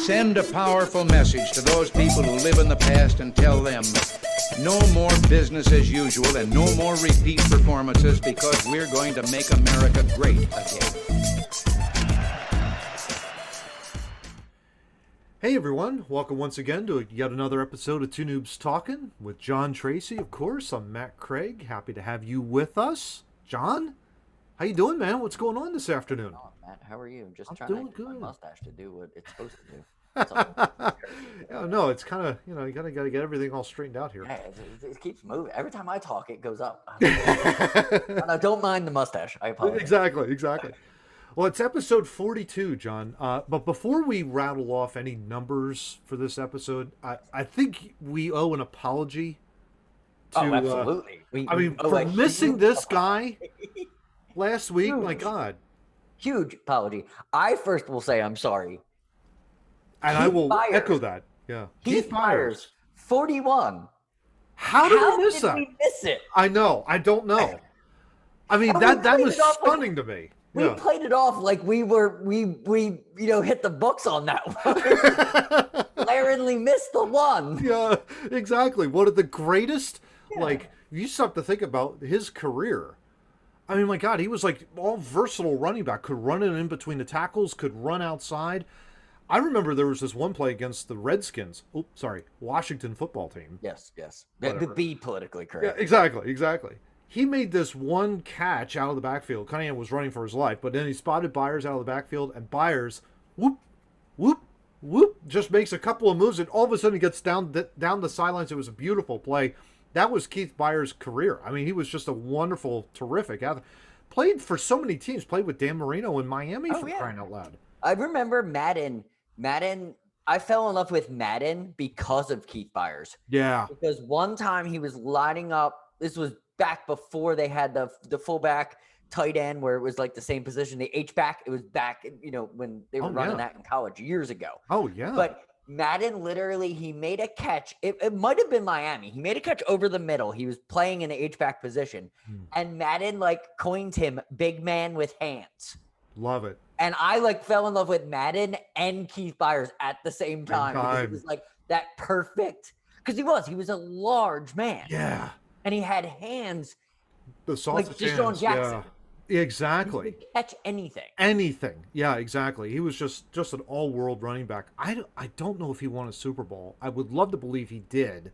Send a powerful message to those people who live in the past and tell them no more business as usual and no more repeat performances because we're going to make America great again. Hey everyone, welcome once again to yet another episode of Two Noobs Talking with John Tracy, of course. I'm Matt Craig. Happy to have you with us. John, how you doing, man? What's going on this afternoon? Oh, Matt, how are you? Just I'm trying doing to get good. my mustache to do what it's supposed to do. That's all. Yeah, no, it's kind of, you gotta get everything all straightened out here. Yeah, it keeps moving. Every time I talk, it goes up. I don't mind the mustache. I apologize. Exactly. Well, it's episode 42, John. But before we rattle off any numbers for this episode, I think we owe an apology to... Oh, absolutely. For missing this guy last week, my God. Huge apology. I first will say I'm sorry. And I will echo that. Yeah. Keith Myers, 41. How did we miss that? We miss it? I know. I don't know. I mean, that was stunning to me. We played it off like we hit the books on that one. Glaringly missed the one. Yeah, exactly. One of the greatest, you start to think about his career. I mean, my God, he was like all versatile running back. Could run it in between the tackles, could run outside. I remember there was this one play against the Redskins. Washington football team. Yes. The be politically correct. Yeah, exactly. He made this one catch out of the backfield. Cunningham was running for his life, but then he spotted Byers out of the backfield, and Byers, whoop, just makes a couple of moves, and all of a sudden he gets down the sidelines. It was a beautiful play. That was Keith Byers' career. I mean, he was just a wonderful, terrific athlete. Played for so many teams. Played with Dan Marino in Miami for crying out loud. I remember Madden. I fell in love with Madden because of Keith Byers. Yeah. Because one time he was lining up. This was back before they had the fullback tight end where it was like the same position, the H-back. It was back, when they were running that in college years ago. Oh, yeah. But Madden literally, he made a catch. It might have been Miami. He made a catch over the middle. He was playing in the H-back position. And Madden coined him big man with hands. Love it. And I fell in love with Madden and Keith Byers at the same time. Because it was that perfect, because he was a large man. Yeah. And he had hands the sausage like Deshaun Jackson. Yeah, exactly. He could catch anything. Anything. Yeah, exactly. He was just an all-world running back. I don't know if he won a Super Bowl. I would love to believe he did.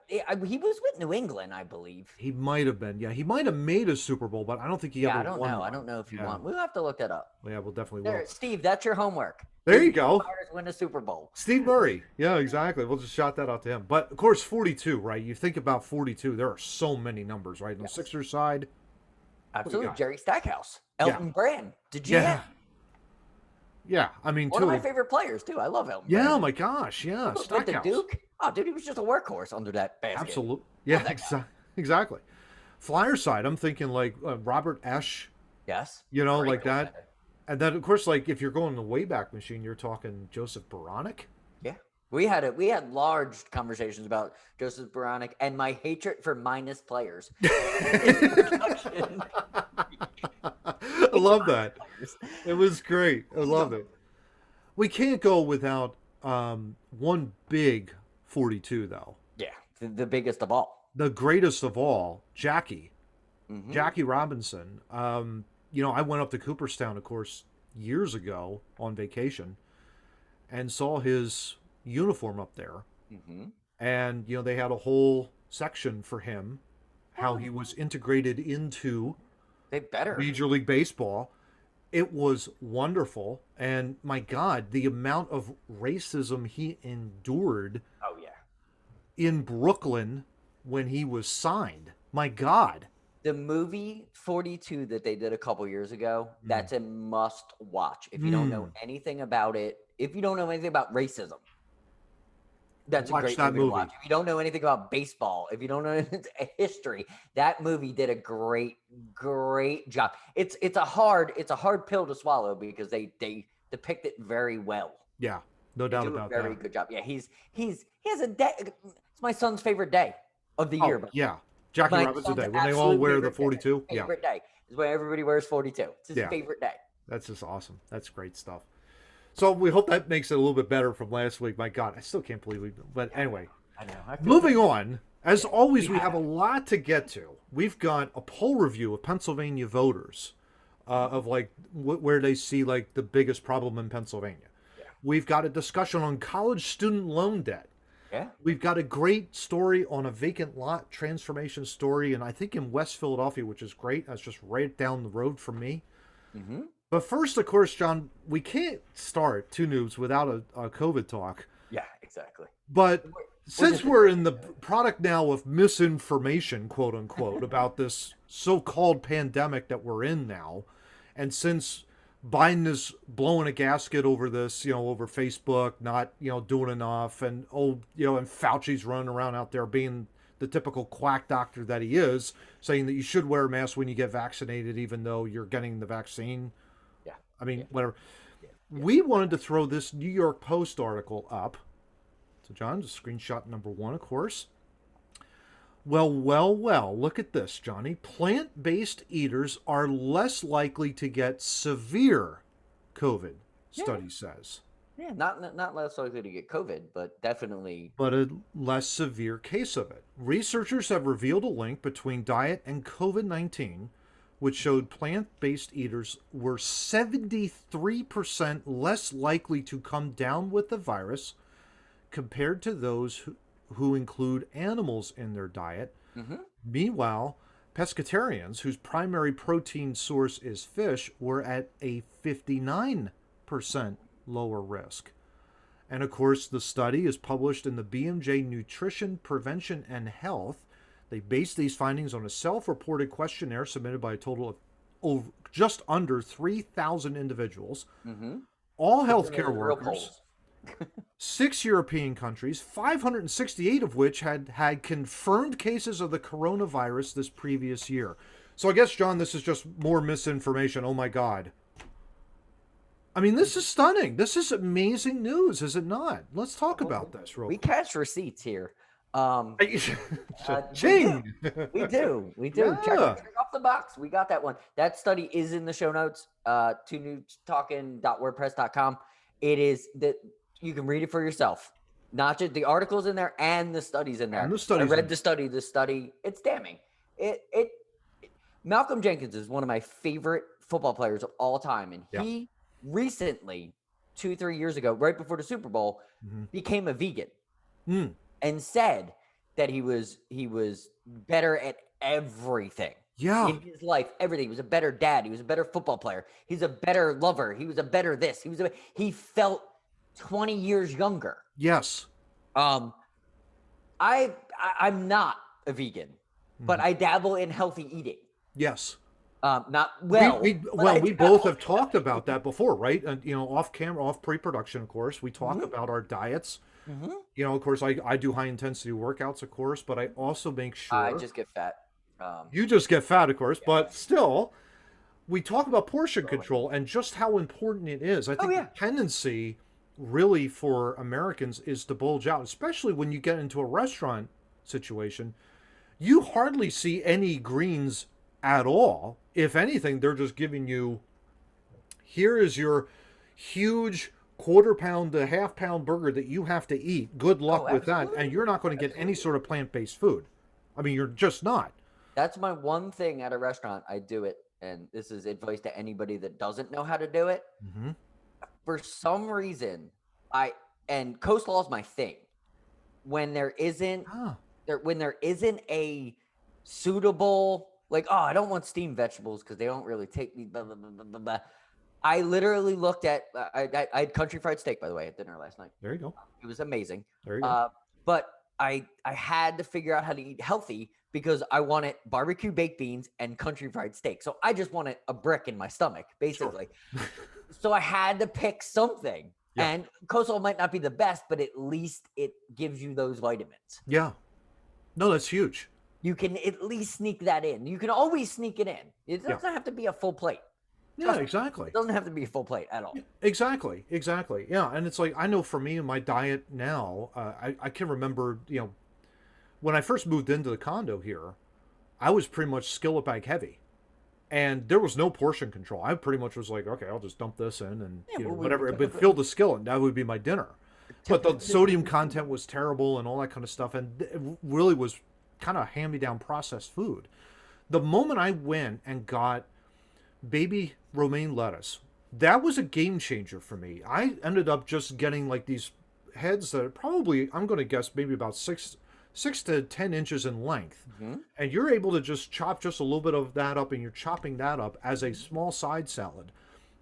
He was with New England, I believe. He might have been. Yeah, he might have made a Super Bowl, but I don't think he ever won. I don't know if he won. We'll have to look that up. Yeah, we'll definitely will. Steve, that's your homework. There you go. Pirates win a Super Bowl. Steve Murray. Yeah, exactly. We'll just shout that out to him. But, of course, 42, right? You think about 42, there are so many numbers, right? On the Sixers side. Absolutely. Jerry Stackhouse. Elton Brand. Did you know? Yeah, I mean, one of my favorite players, too. I love Elton Brand. Oh, my gosh, yeah. With the Duke. Oh, dude, he was just a workhorse under that basket. Absolutely. Yeah, exactly. Flyer side, I'm thinking Robert Esch. Yes. Like that. And then, of course, if you're going the Wayback Machine, you're talking Joseph Baranek. Yeah. We had large conversations about Joseph Baranek and my hatred for minus players. I love that. It was great. I loved it. We can't go without one big 42, though. Yeah, the biggest of all. The greatest of all, Jackie. Mm-hmm. Jackie Robinson. I went up to Cooperstown, of course, years ago on vacation and saw his uniform up there. Mm-hmm. And, they had a whole section for him, how he was integrated into Major League Baseball. It was wonderful. And, my God, the amount of racism he endured in Brooklyn when he was signed. My God. The movie 42 that they did a couple years ago, that's a must watch. If you don't know anything about it, if you don't know anything about racism, that's a great movie to watch. If you don't know anything about baseball, if you don't know history, that movie did a great job. It's a hard pill to swallow because they depict it very well. Yeah, no doubt about that. Very good job. Yeah, he has a day. It's my son's favorite day of the year. But yeah. Jackie Robinson Day, when they all wear the 42. Favorite day is when everybody wears 42. It's his favorite day. That's just awesome. That's great stuff. So we hope that makes it a little bit better from last week. My God, I still can't believe we. But anyway, I know. moving on. As always, we have a lot to get to. We've got a poll review of Pennsylvania voters, of like where they see like the biggest problem in Pennsylvania. Yeah. We've got a discussion on college student loan debt. Yeah. We've got a great story on a vacant lot transformation story, and I think in West Philadelphia, which is great. That's just right down the road from me. Mm-hmm. But first, of course, John, we can't start Two Noobs without a COVID talk. Yeah, exactly. But since we're in the product now of misinformation, quote unquote, about this so-called pandemic that we're in now, and since Biden is blowing a gasket over this, over Facebook, not, doing enough, and and Fauci's running around out there being the typical quack doctor that he is, saying that you should wear a mask when you get vaccinated, even though you're getting the vaccine. Yeah. I mean, whatever. We wanted to throw this New York Post article up. So, John, just screenshot number 1, of course. Well, look at this, Johnny. Plant-based eaters are less likely to get severe COVID, study says. Yeah, not less likely to get COVID, but definitely. But a less severe case of it. Researchers have revealed a link between diet and COVID-19, which showed plant-based eaters were 73% less likely to come down with the virus compared to those who include animals in their diet. Mm-hmm. Meanwhile, pescatarians, whose primary protein source is fish, were at a 59% lower risk. And of course, the study is published in the BMJ Nutrition, Prevention, and Health. They based these findings on a self-reported questionnaire submitted by a total of just under 3,000 individuals, all healthcare workers, 6 European countries, 568 of which had confirmed cases of the coronavirus this previous year. So I guess, John, this is just more misinformation. Oh my God. I mean, this is stunning. This is amazing news, is it not? Let's talk about this real quick. We cash receipts here. Ching! We do. Yeah. Check off the box. We got that one. That study is in the show notes. TwoNoobsTalking.wordpress.com. It is that you can read it for yourself. Not just the articles in there and the studies in there. I read the study. The study, it's damning. Malcolm Jenkins is one of my favorite football players of all time, and he recently, 2-3 years ago, right before the Super Bowl, became a vegan and said that he was better at everything. Yeah. In his life, everything. He was a better dad. He was a better football player. He's a better lover. He was a better this. He felt 20 years younger. Yes. I'm not a vegan, but I dabble in healthy eating. Yes. Not well. We both have talked about that before, right? And off camera, off pre-production, of course, we talk about our diets. Of course, I do high intensity workouts, of course, but I also make sure I just get fat. You just get fat, of course, but still, we talk about portion control and just how important it is. I think the tendency really for Americans is to bulge out, especially when you get into a restaurant situation. You hardly see any greens at all. If anything, they're just giving you, here is your huge quarter-pound to half-pound burger that you have to eat. Good luck with that. And you're not going to get any sort of plant-based food. I mean, you're just not. That's my one thing at a restaurant. I do it, and this is advice to anybody that doesn't know how to do it. For some reason, and coleslaw is my thing. When there isn't a suitable, like, I don't want steamed vegetables because they don't really take me. Blah, blah, blah, blah, blah. I literally looked at. I had country fried steak, by the way, at dinner last night. There you go. It was amazing. There you go. But I had to figure out how to eat healthy because I wanted barbecue baked beans and country fried steak. So I just wanted a brick in my stomach, basically. Sure. So I had to pick something. Yeah. And coleslaw might not be the best, but at least it gives you those vitamins. Yeah. No, that's huge. You can at least sneak that in. You can always sneak it in. It doesn't have to be a full plate. Yeah, exactly. It doesn't have to be a full plate at all. Exactly. Yeah, and it's like, I know for me in my diet now, I can remember, when I first moved into the condo here, I was pretty much skillet bag heavy. And there was no portion control. I pretty much was like, okay, I'll just dump this in and Yeah, but whatever. But fill the skillet. That would be my dinner. But the sodium content was terrible and all that kind of stuff. And it really was kind of hand-me-down processed food. The moment I went and got baby romaine lettuce, that was a game changer for me. I ended up just getting like these heads that are probably, I'm going to guess, maybe about 6 to 10 inches in length. And you're able to just chop just a little bit of that up, and you're chopping that up as a small side salad.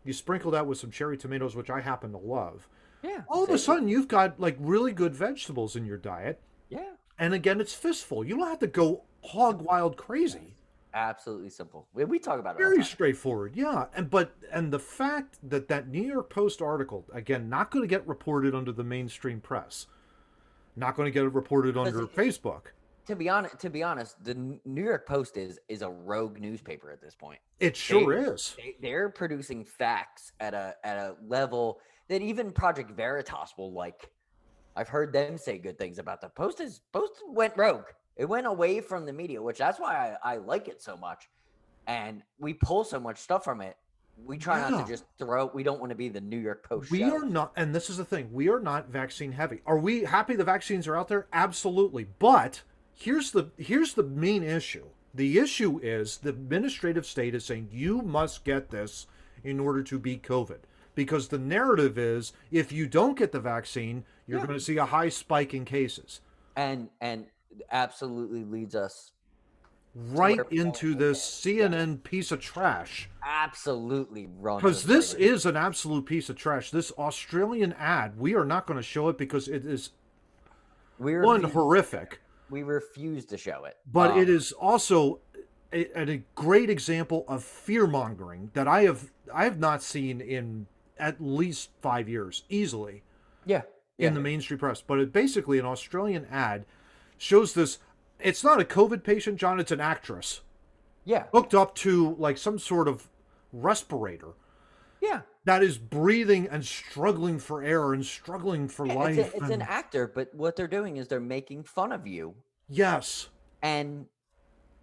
You sprinkle that with some cherry tomatoes, which I happen to love. Yeah. All of a sudden, you've got like really good vegetables in your diet. Yeah. And again, it's fistful. You don't have to go hog wild crazy. Absolutely simple. We talk about it all the Very time. straightforward, yeah. And the fact that that New York Post article, again, not going to get reported under the mainstream press, not going to get reported under Facebook. To be honest, the New York Post is a rogue newspaper at this point. It sure is. They're producing facts at a level that even Project Veritas will like. I've heard them say good things about the Post. Post went rogue. It went away from the media, which that's why I like it so much. And we pull so much stuff from it. We try not to just we don't want to be the New York Post We show. are not, and this is the thing, we are not vaccine heavy. Are we happy the vaccines are out there? Absolutely. But here's the main issue. The issue is the administrative state is saying you must get this in order to beat COVID. Because the narrative is if you don't get the vaccine, you're going to see a high spike in cases. And absolutely leads us right into this CNN piece of trash. Absolutely wrong. Because this is an absolute piece of trash. This Australian ad, we are not going to show it because it is horrific. We refuse to show it. But it is also a great example of fear mongering that I have not seen in at least 5 years easily. Yeah. In the mainstream press. But it basically an Australian ad shows this. It's not a COVID patient, John. It's an actress. Yeah. Hooked up to like some sort of respirator. Yeah. That is breathing and struggling for air and struggling for life. It's an actor, but what they're doing is they're making fun of you. Yes. And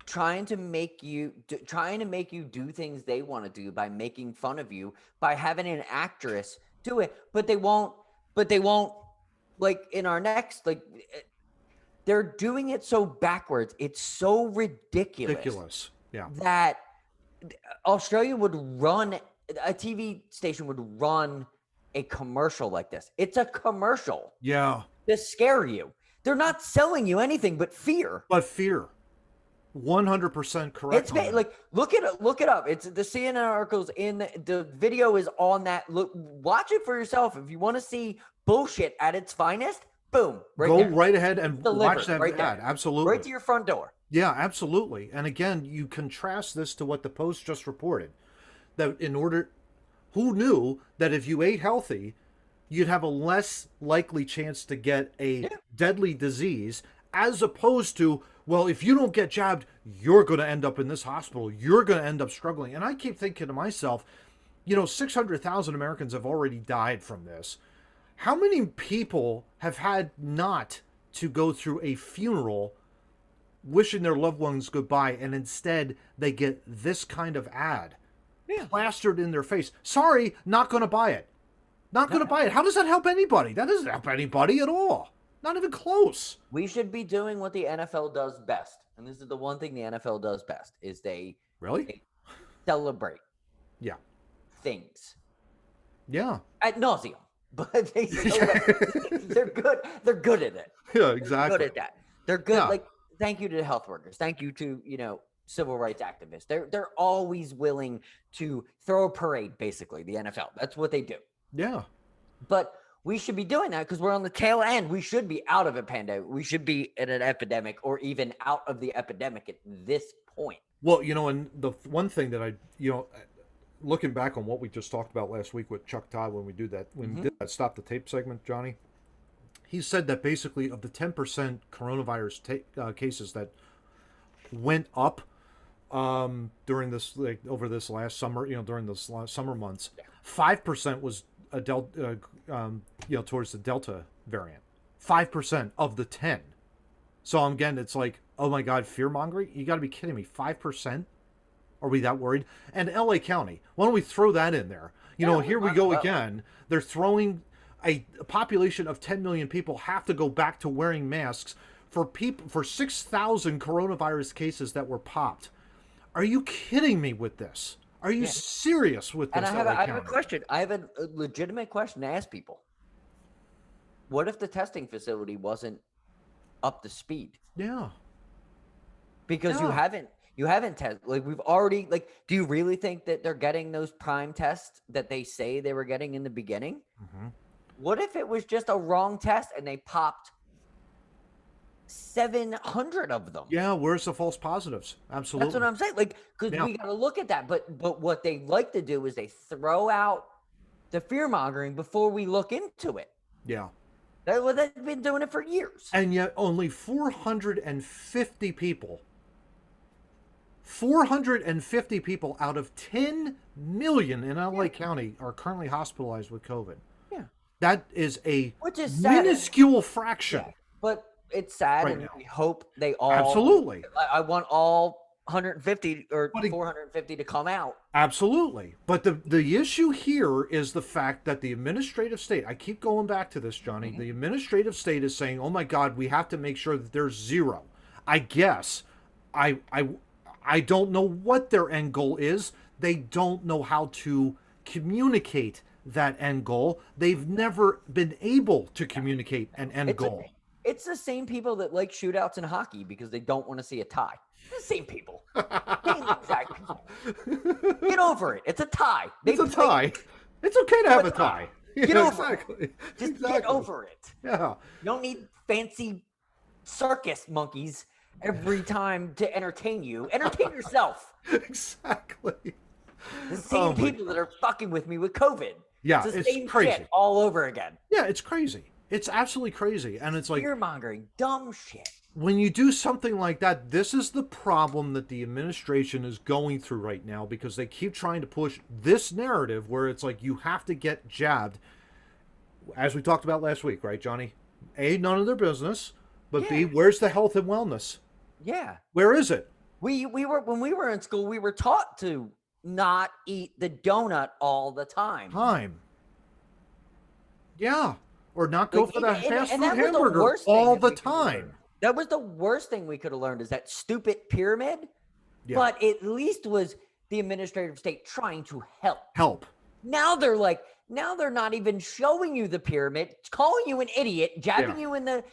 trying to make you do things they want to do by making fun of you, by having an actress do it. But they won't like in our next they're doing it so backwards. It's so ridiculous. Yeah. That Australia would run a TV station would run a commercial like this. It's a commercial. Yeah. To scare you. They're not selling you anything but fear. But fear. 100% correct. It's like look it up. It's the CNN articles in the video is on that. Look, watch it for yourself. If you want to see bullshit at its finest, boom. Go right ahead and watch that ad. Absolutely. Right to your front door. Yeah, absolutely. And again, you contrast this to what the Post just reported. That who knew that if you ate healthy, you'd have a less likely chance to get a deadly disease, as opposed to, well, if you don't get jabbed, you're going to end up in this hospital. You're going to end up struggling. And I keep thinking to myself, 600,000 Americans have already died from this. How many people have had not to go through a funeral wishing their loved ones goodbye, and instead they get this kind of ad plastered in their face? Sorry, not going to buy it. Not going to buy it. How does that help anybody? That doesn't help anybody at all. Not even close. We should be doing what the NFL does best. And this is the one thing the NFL does best is they celebrate things. Yeah. Ad nauseum. But they they're good. They're good at it. Yeah, exactly. They're good at that. They're good. Yeah. Like, thank you to the health workers. Thank you to, civil rights activists. They're always willing to throw a parade, basically, the NFL. That's what they do. Yeah. But we should be doing that because we're on the tail end. We should be out of a pandemic. We should be in an epidemic or even out of the epidemic at this point. Well, and the one thing that I, looking back on what we just talked about last week with Chuck Todd when we did that Stop the Tape segment, Johnny, he said that basically of the 10% coronavirus cases that went up during this, over this last summer, during this last summer months, 5% was a delta, towards the Delta variant. 5% of the 10. So again, it's like, oh my God, fear mongering? You got to be kidding me! 5%. Are we that worried? And LA County, why don't we throw that in there? Here we go again. They're throwing a population of 10 million people have to go back to wearing masks for 6,000 coronavirus cases that were popped. Are you kidding me with this? Are you serious with this? And I have a question. I have a legitimate question to ask people. What if the testing facility wasn't up to speed? Yeah. Because you haven't tested. Like, we've already, like, do you really think that they're getting those prime tests that they say they were getting in the beginning? Mm-hmm. What if it was just a wrong test and they popped 700 of them? Yeah, where's the false positives? Absolutely. That's what I'm saying. Like, because we got to look at that. But what they like to do is they throw out the fear mongering before we look into it. Yeah. They've been doing it for years. And yet only 450 people 450 people out of 10 million in LA County are currently hospitalized with COVID. Yeah. That is a minuscule fraction. Yeah. But it's sad, right and now. we hope they all... Absolutely. I want all 150 or 450 to come out. Absolutely. But the issue here is the fact that the administrative state, I keep going back to this, Johnny, the administrative state is saying, oh my God, we have to make sure that there's zero. I guess, I don't know what their end goal is. They don't know how to communicate that end goal. They've never been able to communicate an end goal. It's the same people that like shootouts in hockey because they don't want to see a tie. The same people. Same exact people. Get over it. It's a tie. It's a tie. It's okay to have a tie. Get over it. Just get over it. Yeah. You don't need fancy circus monkeys every time to entertain you. Entertain yourself. Exactly. The same people that are fucking with me with COVID. Yeah, it's the it's same crazy. Shit all over again. Yeah, it's crazy. It's absolutely crazy. And it's like fear-mongering, dumb shit. When you do something like that, this is the problem that the administration is going through right now, because they keep trying to push this narrative where it's like you have to get jabbed. As we talked about last week, right, Johnny? A, none of their business, but B, where's the health and wellness? Yeah. Where is it? We were when we were in school, we were taught to not eat the donut all the time. Yeah. Or not go for the fast food hamburger all the time. That was the worst thing we could have learned, is that stupid pyramid. Yeah. But at least was the administrative state trying to help. Now they're not even showing you the pyramid, calling you an idiot, jabbing you in the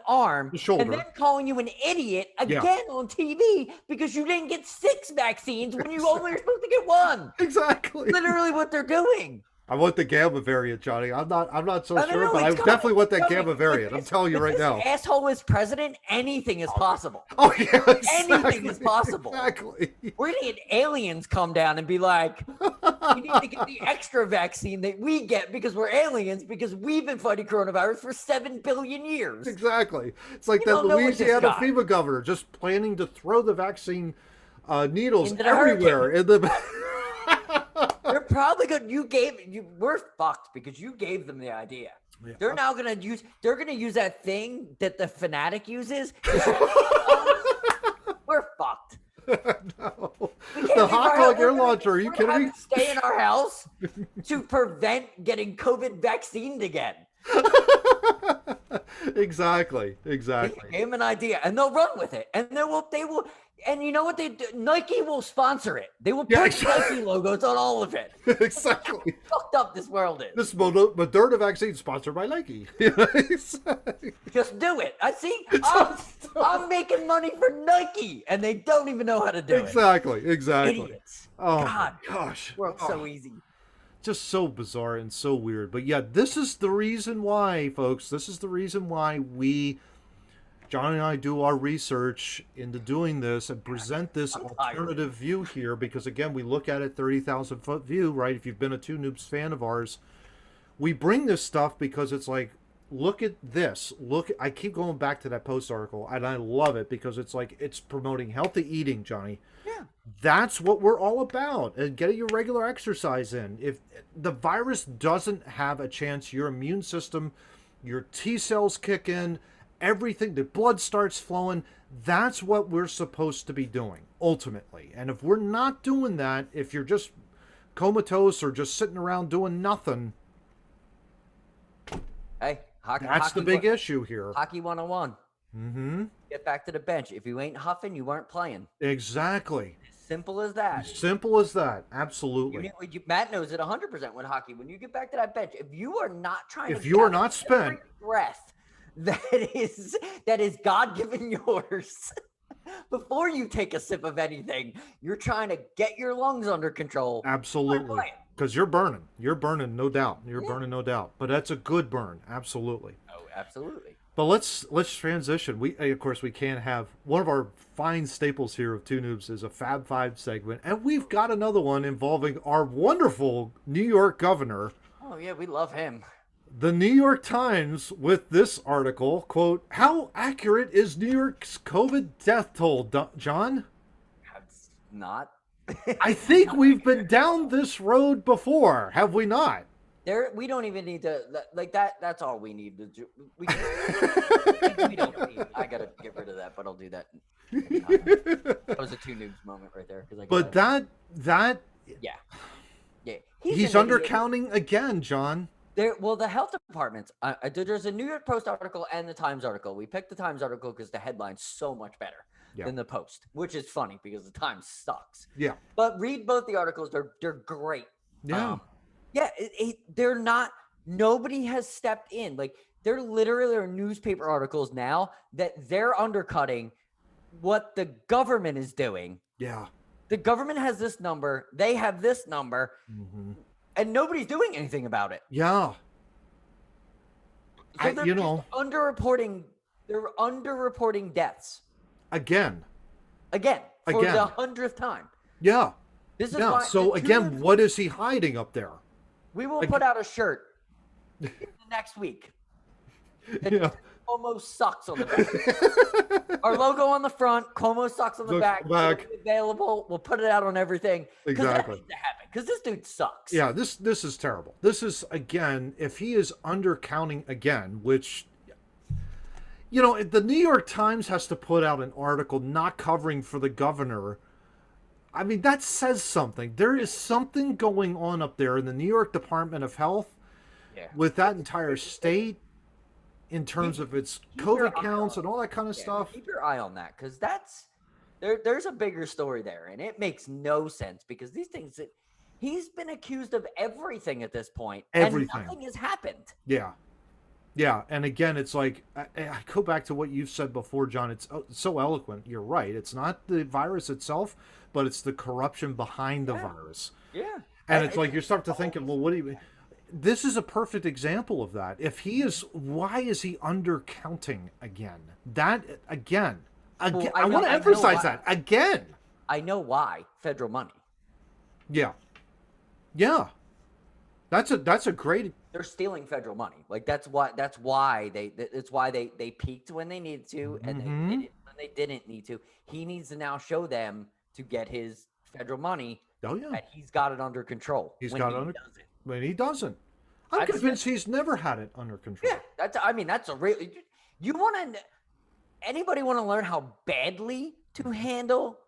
arm, the shoulder, and then calling you an idiot again on TV because you didn't get 6 vaccines when you only were supposed to get 1. Exactly. Literally what they're doing. I want the Gamma variant, Johnny. I'm not so sure, but I definitely want that Gamma variant. I'm telling you right now. If this asshole is president, anything is possible. Oh yeah, exactly. Anything is possible. Exactly. We're gonna get aliens come down and be like, you need to get the extra vaccine that we get because we're aliens, because we've been fighting coronavirus for 7 billion years. Exactly. It's like that Louisiana FEMA governor just planning to throw the vaccine needles everywhere in the. They're probably good. We're fucked because you gave them the idea. Yeah. They're now gonna use that thing that the fanatic uses. We're fucked. No. The hot dog air launcher. Are you kidding me? Stay in our house to prevent getting COVID vaccinated again. Exactly. They gave them an idea, and they'll run with it, and they will. And you know what they do? Nike will sponsor it. They will put Nike logos on all of it. Exactly. Fucked up this world is. This Moderna vaccine sponsored by Nike. Just do it. I see. I'm making money for Nike, and they don't even know how to do it. Exactly. Idiots. Oh God, my gosh. World's so easy. Just so bizarre and so weird. But yeah, this is the reason why, folks. This is the reason why John and I do our research into doing this and present this alternative view here, because again, we look at it 30,000 foot view, right? If you've been a Two Noobs fan of ours, we bring this stuff because it's like, look at this. I keep going back to that Post article, and I love it because it's like, it's promoting healthy eating, Johnny. Yeah. That's what we're all about, and getting your regular exercise in. If the virus doesn't have a chance, your immune system, your T cells kick in, everything, the blood starts flowing. That's what we're supposed to be doing, ultimately. And if we're not doing that, if you're just comatose or just sitting around doing nothing, Hey, that's the big issue here. Hockey 101. Mm-hmm. Get back to the bench. If you ain't huffing, you weren't playing. Exactly. Simple as that. Simple as that. Absolutely. Matt knows it 100% with hockey. When you get back to that bench, if you are not trying if you are not spent breath that is God-given yours before you take a sip of anything, you're trying to get your lungs under control. Absolutely. Because you're burning. You're burning, no doubt. You're burning, no doubt. But that's a good burn. Absolutely. Oh, absolutely. But let's transition. We of course we can't have one of our fine staples here of Two Noobs is a Fab Five segment, and we've got another one involving our wonderful New York governor. Oh yeah, we love him. The New York Times with this article, quote, "How accurate is New York's COVID death toll, John?" That's not. I think we've been down this road before, have we not? We don't even need to like that. That's all we need to do. We don't need. I gotta get rid of that, but I'll do that. That was a Two Noobs moment right there. But that yeah. He's undercounting again, John. Well, the health departments. There's a New York Post article and the Times article. We picked the Times article because the headline's so much better than the Post, which is funny because the Times sucks. Yeah. But read both the articles. They're great. Yeah. They're not. Nobody has stepped in. Like there literally are newspaper articles now that they're undercutting what the government is doing. Yeah. The government has this number. They have this number. Mm-hmm. And nobody's doing anything about it. Yeah. So they're underreporting. They're underreporting deaths. Again. For the 100th time. Yeah. This is why. So again, what is he hiding up there? We will put out a shirt next week. That Cuomo sucks on the back. Our logo on the front, Cuomo sucks on the back. Available. We'll put it out on everything. Exactly. That needs to happen because this dude sucks. Yeah, this is terrible. This is, again, if he is undercounting again, which, the New York Times has to put out an article not covering for the governor. I mean, that says something. There is something going on up there in the New York Department of Health with that entire state in terms of its COVID counts and all that kind of stuff. Keep your eye on that because there's a bigger story there, and it makes no sense because these things that he's been accused of everything at this point, and nothing has happened. Yeah. Yeah, and again, it's like, I go back to what you've said before, John. It's so eloquent. You're right. It's not the virus itself, but it's the corruption behind the virus. Yeah. And it's like you start to think, well, what do you... This is a perfect example of that. Why is he undercounting again? I want to emphasize that. Again. I know why. Federal money. Yeah. Yeah. That's a great... They're stealing federal money. Like that's why they peaked when they needed to, and they did it when they didn't need to. He needs to now show them to get his federal money. Oh yeah, that he's got it under control. When he doesn't. I'm convinced he's never had it under control. Yeah, that's a real. Anybody want to learn how badly to handle?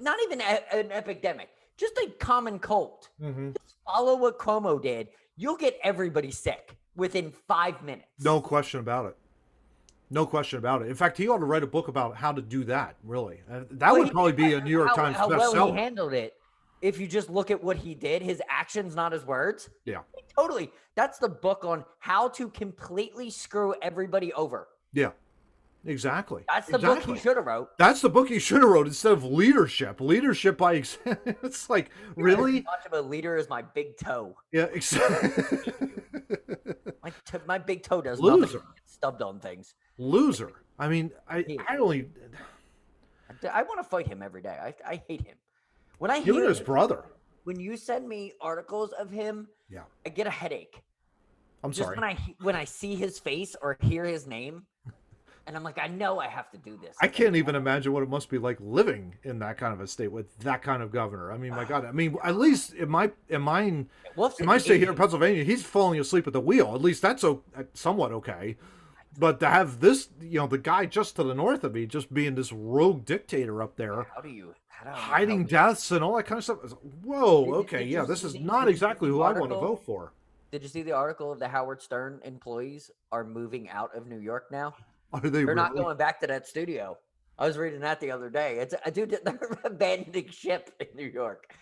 Not even an epidemic, just a common cold. Mm-hmm. Just follow what Cuomo did. You'll get everybody sick within 5 minutes. No question about it. No question about it. In fact, he ought to write a book about how to do that, really. That would probably be a New York Times bestseller. How well he handled it, if you just look at what he did, his actions, not his words. Yeah. Totally. That's the book on how to completely screw everybody over. Yeah. Exactly. That's the book he should have wrote. That's the book he should have wrote instead of leadership. Leadership by example. It's like, really? As much of a leader as my big toe. Yeah, exactly. my big toe does nothing. Get stubbed on things. Loser. I mean, I want to fight him every day. I hate him. When I hear his brother. When you send me articles of him, I get a headache. I'm sorry. When I see his face or hear his name. And I'm like, I know I have to do this. I can't even imagine what it must be like living in that kind of a state with that kind of governor. I mean, my God. I mean, at least in my state here in Pennsylvania, he's falling asleep at the wheel. At least that's somewhat okay. But to have this, the guy just to the north of me, just being this rogue dictator up there, How hiding deaths and all that kind of stuff. Whoa, okay, did yeah, you this see is the not did you see exactly the who I want to article? vote for. Did you see the article of the Howard Stern employees are moving out of New York now? Are they They're not really? going back to that studio. I was reading that the other day. It's a dude. They're abandoning ship in New York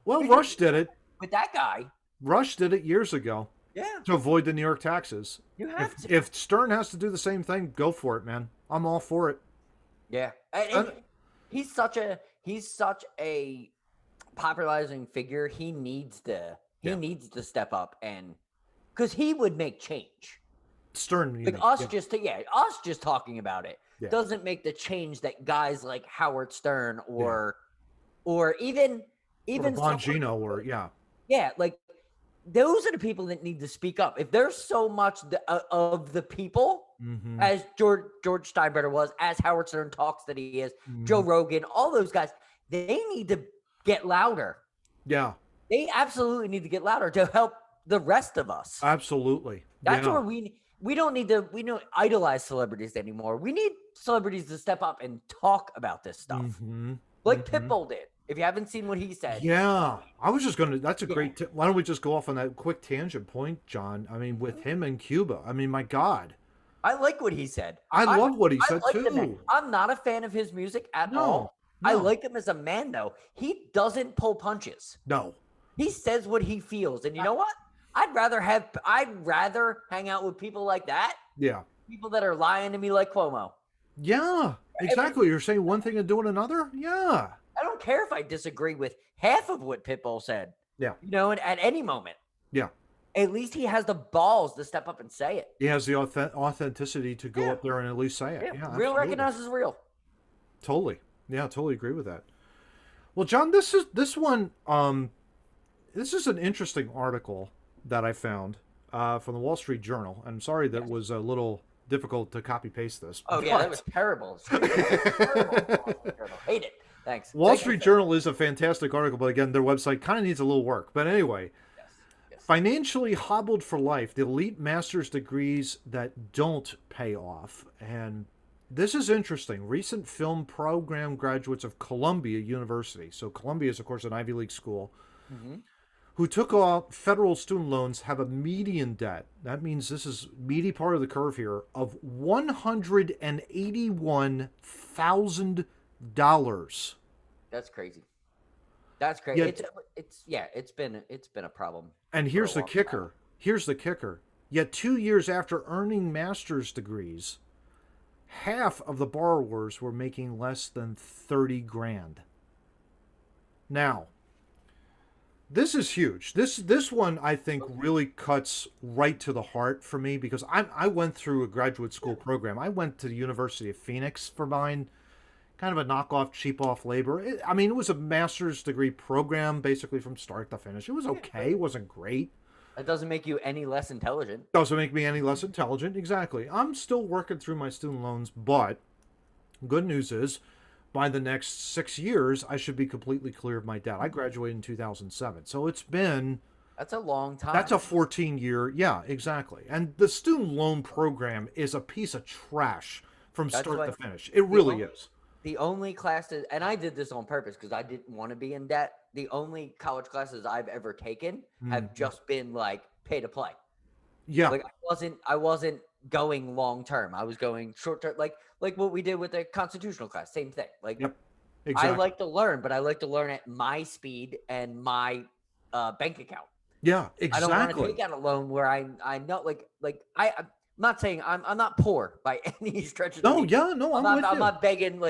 Well, because Rush did it. with that guy, Rush did it years ago yeah, to avoid the New York taxes. you If have to. if Stern has to do the same thing, go for it, man. I'm all for it. Yeah, and And, he's such a popularizing figure. He yeah, needs to step up and because he would make change. Stern, you Like mean? us, Yeah, us just talking about it yeah, doesn't make the change that guys like Howard Stern yeah. or Or even someone, Bongino, or yeah. yeah, like those are the people that need to speak up. If there's so much of the people, Mm-hmm. as George Steinbrenner was, as Howard Stern talks that he is, Joe Mm-hmm. Rogan, all those guys, they need to get louder. Yeah, They absolutely need to get louder to help the rest of us. absolutely. That's Yeah. where we don't need to idolize celebrities anymore. We need celebrities to step up and talk about this stuff, Mm-hmm. like Mm-hmm. Pitbull did. If you haven't seen what he said, Yeah, I was just gonna. That's a yeah. great. Why don't we just go off on that quick tangent point, John? I mean, with him and Cuba. I mean, my God, I like what he said. I love what he I said like the man. too. I'm not a fan of his music at No, all. I no, like him as a man, though. He doesn't pull punches. no. He says what he feels, and you know what? I'd rather hang out with people like that. Yeah, People that are lying to me like Cuomo. yeah, exactly. You're saying one thing and doing another. Yeah, I don't care if I disagree with half of what Pitbull said. yeah, And at any moment, yeah. at least he has the balls to step up and say it. He has the authenticity to go Yeah. up there and at least say it. Yeah, Yeah, real absolutely. recognizes real. Totally. Yeah, totally agree with that. Well, John, this one. This is an interesting article that I found from the Wall Street Journal. I'm sorry that was a little difficult to copy paste this. Oh yeah, that was terrible. Terrible. Hate it. Thanks. Wall Thank you, Street sir. Journal is a fantastic article, but again, their website kind of needs a little work. But anyway, Yes. Yes. financially hobbled for life, the elite master's degrees that don't pay off. And this is interesting. Recent film program graduates of Columbia University. So Columbia is, of course, an Ivy League school. Mm-hmm. Who took off federal student loans have a median debt. That means this is meaty part of the curve here of $181,000. That's crazy. That's crazy. Yet, It's been a problem. and for a here's the long time. kicker. Here's the kicker. Yet 2 years after earning master's degrees, half of the borrowers were making less than 30 grand. Now, this is huge. This one I think really cuts right to the heart for me because I went through a graduate school program. I went to the University of Phoenix for mine, kind of a knockoff, cheap off labor. I mean, it was a master's degree program basically from start to finish. It was okay. It wasn't great. That doesn't make you any less intelligent. Doesn't make me any less intelligent. Exactly. I'm still working through my student loans, but good news is by the next 6 years, I should be completely clear of my debt. I graduated in 2007. So it's been, That's a long time. that's a 14-year, yeah, exactly. And the student loan program is a piece of trash from That's start why to finish. It really only- is. The only classes, and I did this on purpose because I didn't want to be in debt. The only college classes I've ever taken have just been like pay to play. Yeah, Like I wasn't going long term. I was going short term, like what we did with the constitutional class. Same thing. Like yep, exactly. I like to learn, but I like to learn at my speed and my bank account. Yeah, I don't want to exactly. take out a loan where I know I'm not saying I'm not poor by any stretch of the No, means. yeah, no, I'm with I'm you. not begging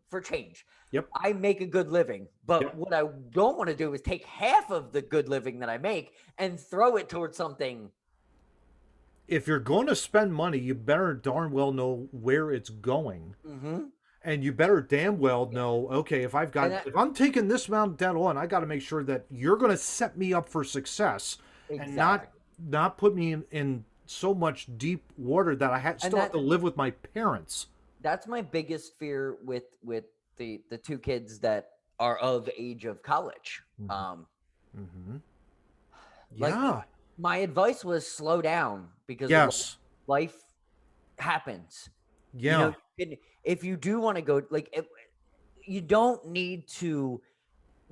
for change. Yep. I make a good living, but Yep. what I don't want to do is take half of the good living that I make and throw it towards something. If you're going to spend money, you better darn well know where it's going. Mm-hmm. And you better damn well know, okay, if I'm taking this amount of debt on, I got to make sure that you're going to set me up for success and not put me in so much deep water that I still have to live with my parents. That's my biggest fear with the two kids that are of age of college. Mm-hmm. Like, Yeah. my advice was slow down because Yes. life happens. Yeah. If you do want to go, like, you don't need to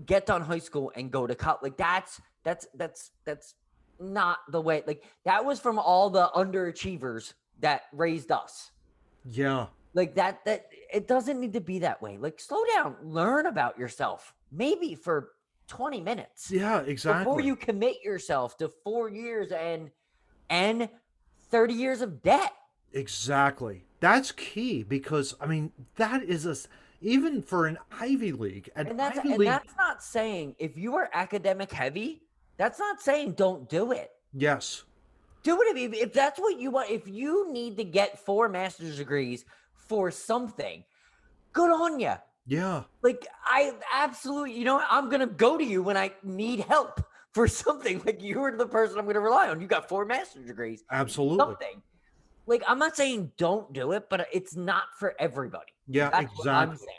get done high school and go to college. Like, that's not the way. Like, that was from all the underachievers that raised us. Yeah. Like, that it doesn't need to be that way. Like, slow down, learn about yourself, maybe for 20 minutes. Yeah, exactly. Before you commit yourself to 4 years and 30 years of debt. Exactly. That's key, because I mean, that is even for an Ivy League. And that's not saying, if you are academic heavy, that's not saying don't do it. Yes. Do it if that's what you want. If you need to get 4 master's degrees for something, good on you. Yeah. Like, I absolutely, I'm going to go to you when I need help for something. Like, you're the person I'm going to rely on. You got 4 master's degrees. Absolutely. Something. Like, I'm not saying don't do it, but it's not for everybody. Yeah, that's exactly. What I'm saying.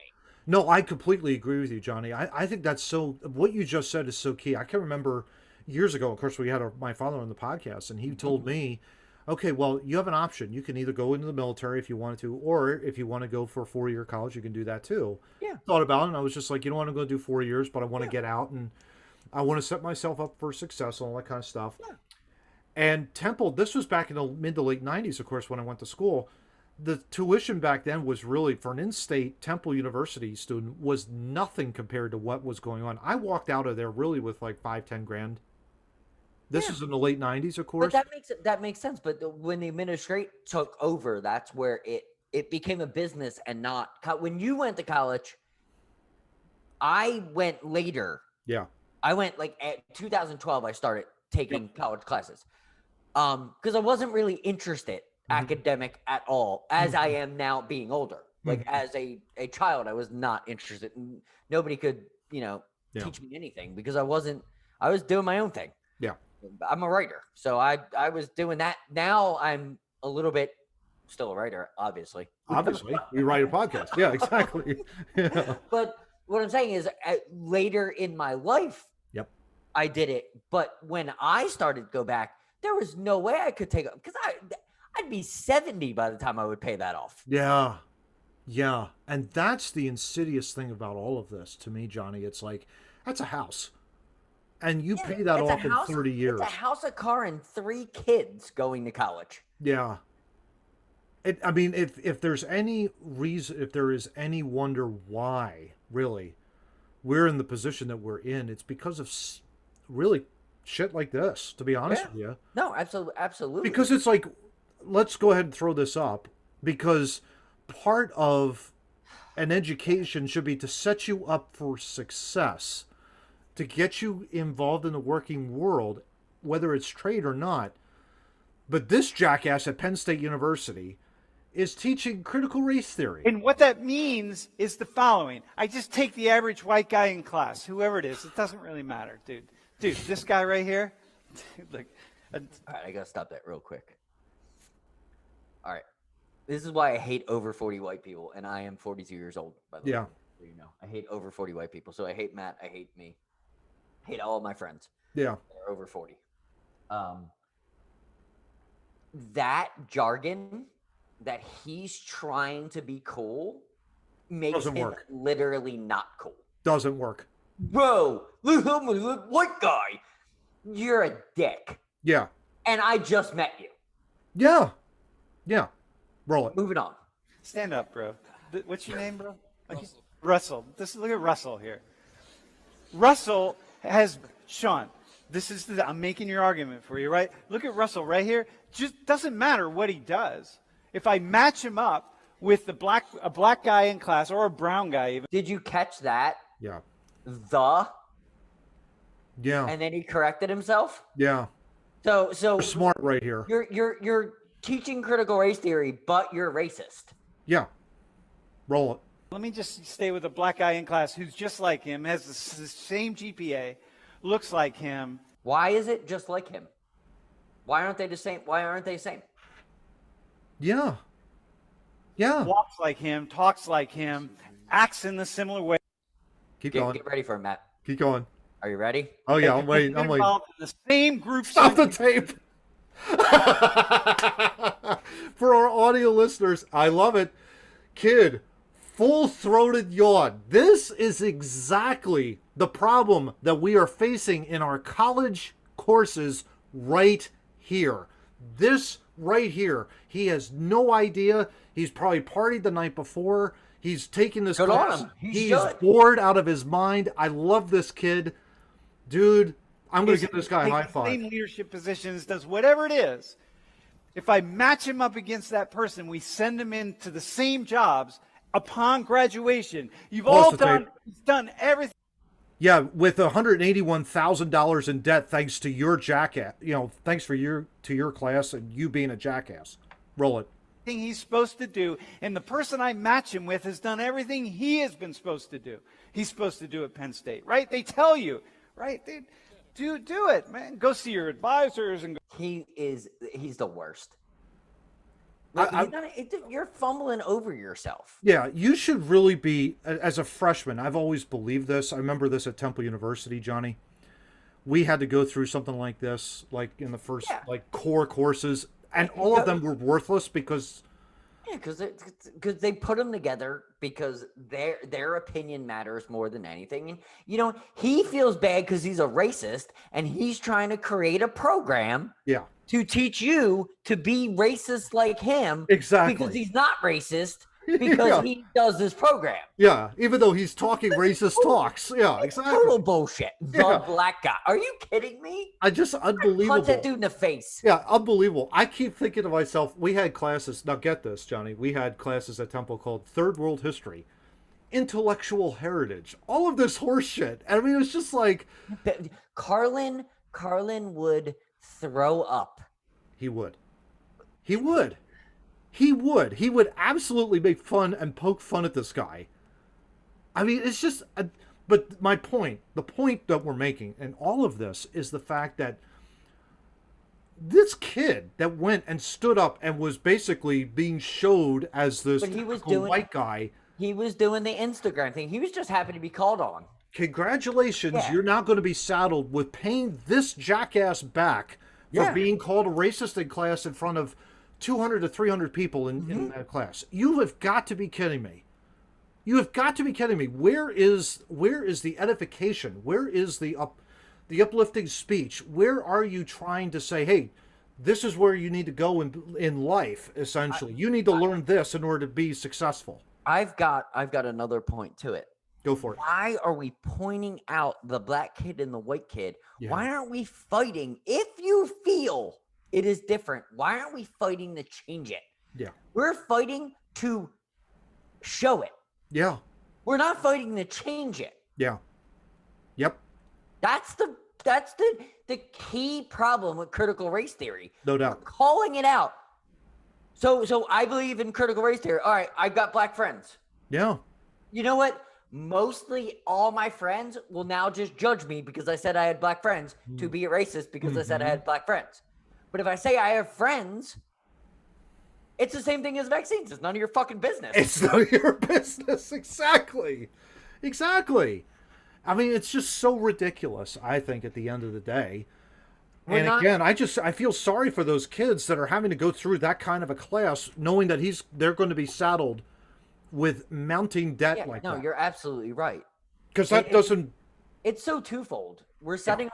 No, I completely agree with you, Johnny. I think that's what you just said is so key. I can remember years ago, of course, we had my father on the podcast, and he told me, okay, well, you have an option. You can either go into the military if you wanted to, or if you want to go for a 4-year college, you can do that too. Yeah. Thought about it, and I was just like, you don't want to go do 4 years, but I want to get out, and I want to set myself up for success and all that kind of stuff. Yeah. And Temple, this was back in the mid to late 90s, of course, when I went to school. The tuition back then was really, for an in-state Temple University student, was nothing compared to what was going on. I walked out of there really with like 5-10 grand. This is in the late 90s, of course. But that makes sense. But when the administration took over, that's where it became a business and not. When you went to college, I went later. Yeah. I went like at 2012. I started taking college classes because I wasn't really interested academic at all, as I am now being older. Like, as a child, I was not interested. Nobody could teach me anything because I was doing my own thing. Yeah. I'm a writer, so I was doing that. Now I'm a little bit still a writer, obviously. We write a podcast. Yeah, exactly. Yeah. But what I'm saying is, later in my life, I did it. But when I started to go back, there was no way I could take it, because I'd be 70 by the time I would pay that off. Yeah. Yeah. And that's the insidious thing about all of this to me, Johnny. It's like, that's a house. And you pay that off in 30 years. It's a house, a car, and 3 kids going to college. Yeah. I mean, if there's any reason, if there is any wonder why, really, we're in the position that we're in, it's because of really shit like this, to be honest with you. No, absolutely. Because it's like, let's go ahead and throw this up, because part of an education should be to set you up for success, to get you involved in the working world, whether it's trade or not. But this jackass at Penn State University is teaching critical race theory. And what that means is the following. I just take the average white guy in class, whoever it is. It doesn't really matter, dude. Dude, this guy right here. Look, all right, I got to stop that real quick. All right. This is why I hate over 40 white people, and I am 42 years old, by the way. Yeah. So you know, I hate over 40 white people. So I hate Matt. I hate me. I hate all of my friends. Yeah. They're over 40. That jargon that he's trying to be cool makes him literally not cool. Doesn't work. Bro, look, white guy. You're a dick. Yeah. And I just met you. Yeah. Yeah. Roll it. Moving on. Stand up, bro. What's your name, bro? Russell. Look at Russell here. Russell has, Sean, I'm making your argument for you, right? Look at Russell right here. Just doesn't matter what he does. If I match him up with a black guy in class, or a brown guy even. Did you catch that? Yeah. Yeah. And then he corrected himself? Yeah. So you're smart right here. You're teaching critical race theory, but you're racist. Yeah. Roll it. Let me just stay with a black guy in class who's just like him, has the same GPA, looks like him. Why is it just like him? Why aren't they the same? Why aren't they the same? Yeah. Yeah. Walks like him, talks like him, acts in the similar way. Keep going. Get ready for it, Matt. Keep going. Are you ready? Oh yeah, I'm waiting. I'm waiting. The same group. Stop the tape. For our audio listeners, I love it. Kid, full-throated yawn. This is exactly the problem that we are facing in our college courses right here. This right here. He has no idea. He's probably partied the night before. He's taking this Good on class. him. He's should. bored out of his mind. I love this kid. Dude, I'm going to give this guy a high five. Same leadership positions, does whatever it is. If I match him up against that person, we send him into the same jobs upon graduation. You've all done everything. Yeah, with $181,000 in debt, thanks to your jackass. Thanks to your class and you being a jackass. Roll it. He's supposed to do, and the person I match him with has done everything he has been supposed to do. He's supposed to do at Penn State, right? They tell you, right? They do it, man. Go see your advisors and go. He's the worst. You're fumbling over yourself. Yeah, you should really be, as a freshman, I've always believed this. I remember this at Temple University, Johnny. We had to go through something like this, like in the first core courses, and all of them were worthless because... Yeah, because they put them together because their opinion matters more than anything. And, he feels bad because he's a racist, and he's trying to create a program to teach you to be racist like him. Exactly. Because he's not racist because he does this program. Yeah, even though he's talking racist talks. Yeah, exactly. Total bullshit. The black guy. Are you kidding me? Unbelievable. Punch that dude in the face. Yeah, unbelievable. I keep thinking to myself, we had classes, now get this, Johnny, we had classes at Temple called Third World History, Intellectual Heritage, all of this horse shit. I mean, it was just like... Carlin would throw up. He would. He would. He would absolutely make fun and poke fun at this guy. I mean, it's just... But my point, the point that we're making in all of this is the fact that this kid that went and stood up and was basically being showed as this white guy. He was doing the Instagram thing. He was just happy to be called on. Congratulations, you're now going to be saddled with paying this jackass back for being called a racist in class in front of 200 to 300 people in that class. You have got to be kidding me. You have got to be kidding me. Where is the edification? Where is the uplifting speech? Where are you trying to say, hey, this is where you need to go in life, essentially. You need to learn this in order to be successful. I've got another point to it. Go for it. Why are we pointing out the black kid and the white kid? Yeah. Why aren't we fighting? If you feel it is different, why aren't we fighting to change it? Yeah. We're fighting to show it. Yeah. We're not fighting to change it. Yeah. Yep. That's the key problem with critical race theory. No doubt. We're calling it out. So I believe in critical race theory. All right, I've got black friends. Yeah. You know what? Mostly all my friends will now just judge me because I said I had black friends to be a racist because I said I had black friends. But if I say I have friends, it's the same thing as vaccines. It's none of your fucking business. It's none of your business. Exactly. I mean, it's just so ridiculous, I think, at the end of the day. Again, I feel sorry for those kids that are having to go through that kind of a class, knowing that they're going to be saddled with mounting debt like that. No, you're absolutely right. Because that doesn't... It's so twofold. We're setting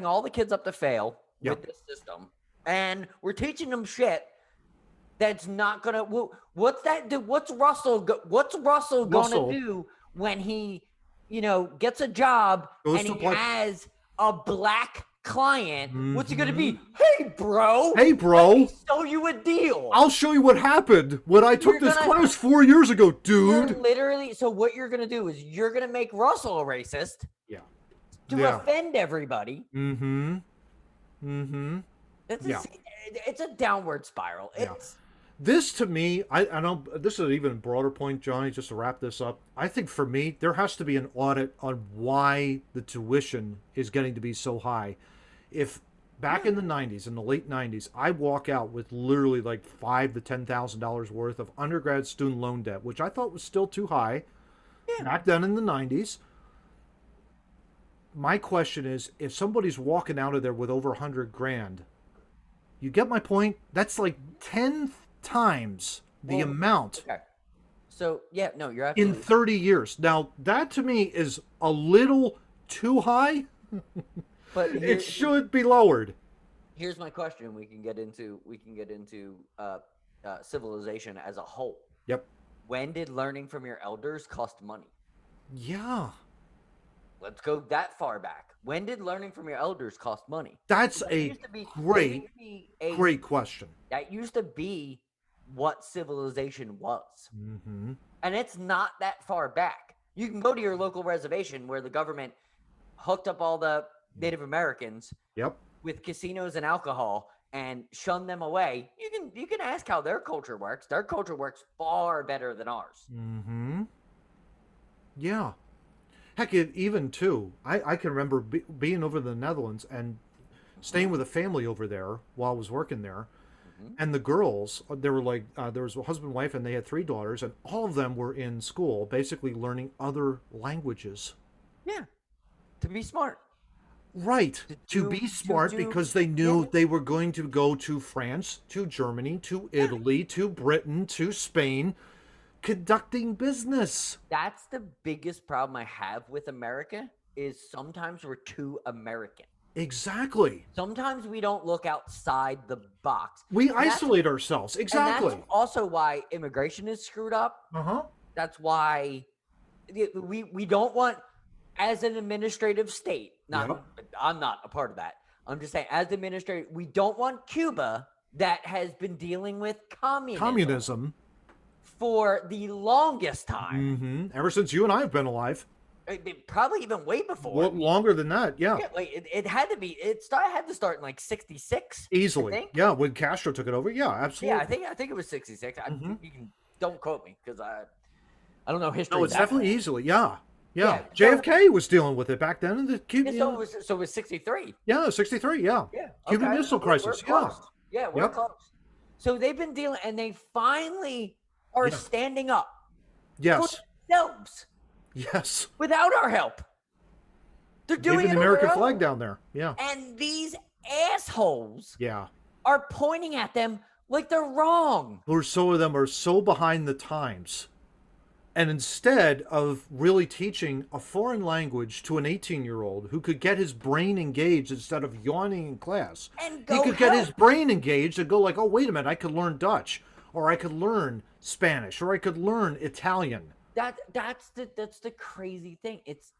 all the kids up to fail with this system, and we're teaching them shit that's not gonna. What's Russell gonna do when he, gets a job and he has a black client? What's he gonna be? Hey, bro. Let me show you a deal. I'll show you what happened when I took this class 4 years ago, dude. Literally. So what you're gonna do is you're gonna make Russell a racist. Yeah. To offend everybody. It's a downward spiral. This, to me, I know this is an even broader point, Johnny, just to wrap this up. I think for me, there has to be an audit on why the tuition is getting to be so high. If back in the 90s, in the late 90s, I walk out with literally like $5,000 to $10,000 worth of undergrad student loan debt, which I thought was still too high back then in the 90s. My question is, if somebody's walking out of there with over $100,000, you get my point? That's like 10 times the Well, amount Okay. So yeah, no, you're in absolutely 30 years. Now, that to me is a little too high. But It should be lowered. here's my question. We can get into civilization as a whole. Yep. When did learning from your elders cost money? Yeah. Let's go that far back. When did learning from your elders cost money? That's That a used to be- that great, used to be a- great question. That used to be what civilization was. Mm-hmm. And it's not that far back. You can go to your local reservation where the government hooked up all the Native Americans Yep. with casinos and alcohol and shun them away. You can ask how their culture works. Their culture works far better than ours. Mm-hmm. Yeah. Heck, even too, I can remember being over in the Netherlands and staying with a family over there while I was working there. And the girls, they were like, there was a husband and wife, and they had 3 daughters, and all of them were in school, basically learning other languages. Yeah. To be smart. Right. To be smart because they knew they were going to go to France, to Germany, to Italy, to Britain, to Spain, conducting business. That's the biggest problem I have with America is sometimes we're too American. Exactly. Sometimes we don't look outside the box. We And that's- isolate ourselves. And Exactly. that's also why immigration is screwed up. Uh-huh. That's why we don't want, as an administrative state, I'm not a part of that. I'm just saying, as administrative, we don't want Cuba that has been dealing with communism for the longest time. Mm-hmm. Ever since you and I have been alive. Probably even way before. Well, longer than that, yeah. Like it had to be. Had to start in like 66. Easily. I think. Yeah, when Castro took it over. Yeah, absolutely. Yeah, I think it was 66. You can don't quote me because I don't know history. No, it's definitely easily. Yeah. Yeah, JFK was dealing with it back then. And the Cuban, so it was 63. Yeah, 63, yeah. Yeah. Cuban okay. Missile Crisis, We're yeah. close. Yeah, we're close. So they've been dealing, and they finally are standing up Yes. for themselves Yes. without our help. They're doing Even it the on American their flag own. down there. Yeah. And these assholes Yeah. are pointing at them like they're wrong. Or so of them are so behind the times. And instead of really teaching a foreign language to an 18-year-old who could get his brain engaged instead of yawning in class, And he could get his brain engaged and go like, oh, wait a minute, I could learn Dutch, or I could learn Spanish, or I could learn Italian. That's the crazy thing. It's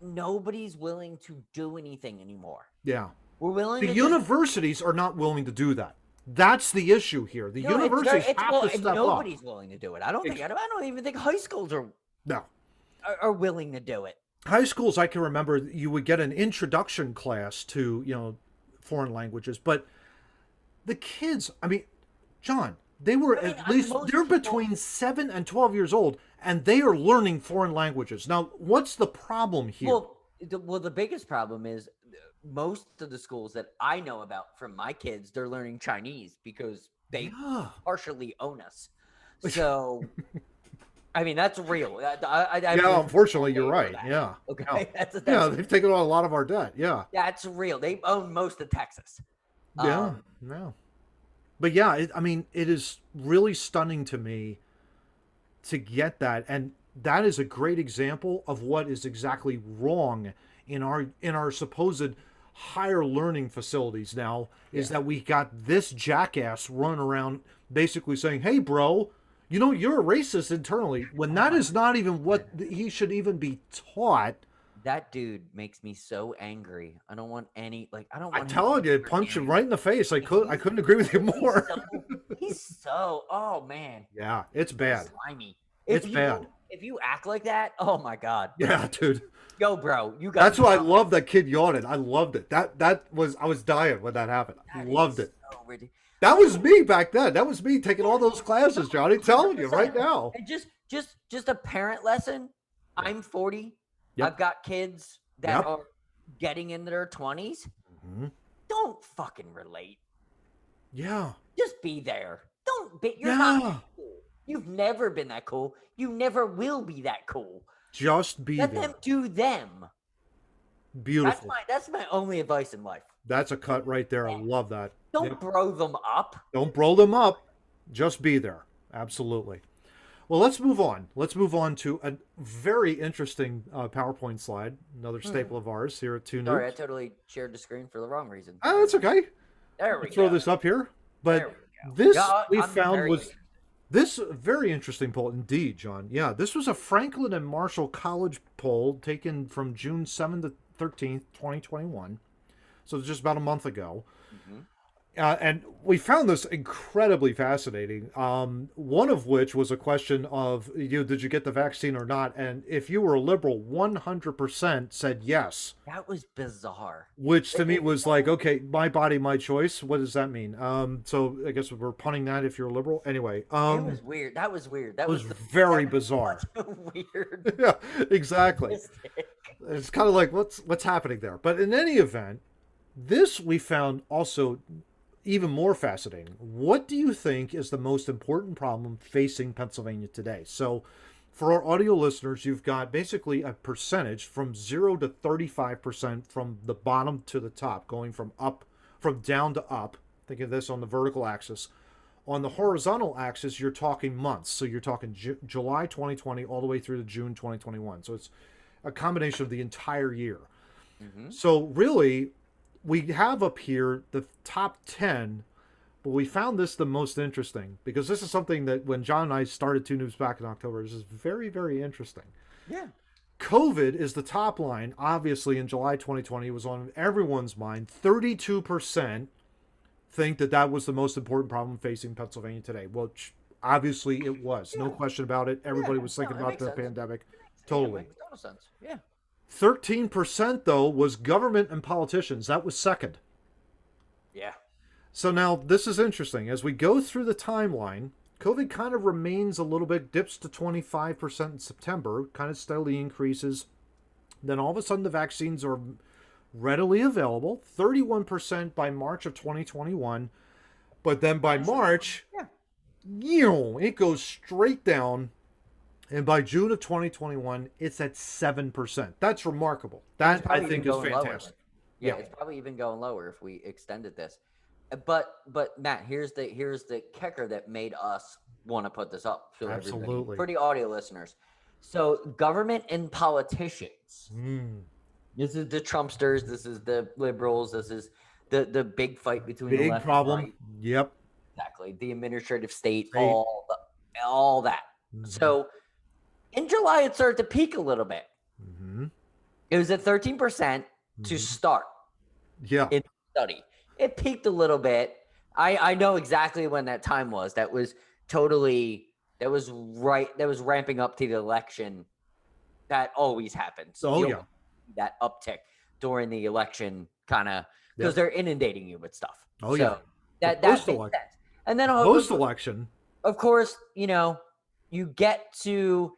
nobody's willing to do anything anymore. Yeah. We're willing. The to universities are not willing to do that. That's the issue here. The universities have to step up. Nobody's willing to do it. I don't even think high schools No. are willing to do it. High schools, I can remember you would get an introduction class to, foreign languages, but the kids, I mean, John, they were at least, they're between 7 and 12 years old, and they are learning foreign languages. Now, what's the problem here? Well, the biggest problem is most of the schools that I know about from my kids, they're learning Chinese because they partially own us. So, I mean, that's real. Unfortunately, you're right. Yeah. Okay. Yeah, they've taken on a lot of our debt. Yeah. That's real. They own most of Texas. Yeah. No. But yeah, it is really stunning to me to get that. And that is a great example of what is exactly wrong in our supposed higher learning facilities now, is that we got this jackass run around basically saying, hey, bro, you're a racist internally, when that is not even what he should even be taught. That dude makes me so angry. I don't want any, I don't want. I'm telling you, punch him right in the face. I couldn't agree with you more. Oh man. Yeah, it's bad. Slimy. It's bad. If you act like that, oh my God. Yeah, dude. Yo, bro, you got. That's why I love that kid yawning. I loved it. I was dying when that happened. I loved it. So ridiculous. That was me back then. That was me taking all those classes, Johnny. Telling you right now. And just a parent lesson. I'm 40. Yep. I've got kids that are getting into their 20s. Mm-hmm. Don't fucking relate. Yeah. Just be there. You're not that cool. You've never been that cool. You never will be that cool. Just be Let there. them do them. Beautiful. That's my only advice in life. That's a cut right there. I love that. Don't bro them up. Don't bro them up. Just be there. absolutely. Well, let's move on. Let's move on to a very interesting PowerPoint slide, another staple of ours here at Two Sorry, I Noobs. totally shared the screen for the wrong reason. Oh, that's okay. There we Throw go. this up here. There But we go. this Yeah, we I'm found very was interested. this very interesting poll indeed, John. Yeah, this was a Franklin and Marshall College poll taken from June 7th to 13th, 2021. So just about a month ago. And we found this incredibly fascinating. One of which was a question of, did you get the vaccine or not? And if you were a liberal, 100% said yes. That was bizarre. Which to me was like, okay, my body, my choice. What does that mean? So I guess we're punting that if you're a liberal. Anyway, It was weird. That was weird. That was very bizarre. Weird. Yeah, exactly. It's kind of like what's happening there. But in any event, this we found also even more fascinating. What do you think is the most important problem facing Pennsylvania today? So for our audio listeners, you've got basically a percentage from 0 to 35% from the bottom to the top, going from down to up. Think of this on the vertical axis. On the horizontal axis, you're talking months. So you're talking July 2020 all the way through to June 2021. So it's a combination of the entire year. So really, we have up here the top 10, but we found this the most interesting because this is something that when John and I started Two Noobs back in October, this is very, very interesting. Yeah. COVID is the top line. Obviously, in July 2020, it was on everyone's mind. 32% think that was the most important problem facing Pennsylvania today. Well, obviously it was. No question about it. Everybody was thinking about the pandemic. Totally. Makes total sense. Yeah. 13% though was government and politicians. That was second. Yeah. So now this is interesting. As we go through the timeline, COVID kind of remains a little bit, dips to 25% in September, kind of steadily increases. Then all of a sudden the vaccines are readily available, 31% by March of 2021. But then by March, it goes straight down. And by June of 2021, it's at 7%. That's remarkable. That I think is fantastic. Yeah, it's probably even going lower if we extended this. But Matt, here's the kicker that made us want to put this up to everybody, for the audio listeners. So government and politicians. This is the Trumpsters. This is the liberals. This is the big fight between the left problem. and right. Yep. Exactly. The administrative state. all that. So in July, it started to peak a little bit. It was at 13% to start. Yeah. In the study, it peaked a little bit. I know exactly when that time was. That was ramping up to the election. That always happens. That uptick during the election, kind of because they're inundating you with stuff. That makes sense. And then post election, of course, you get to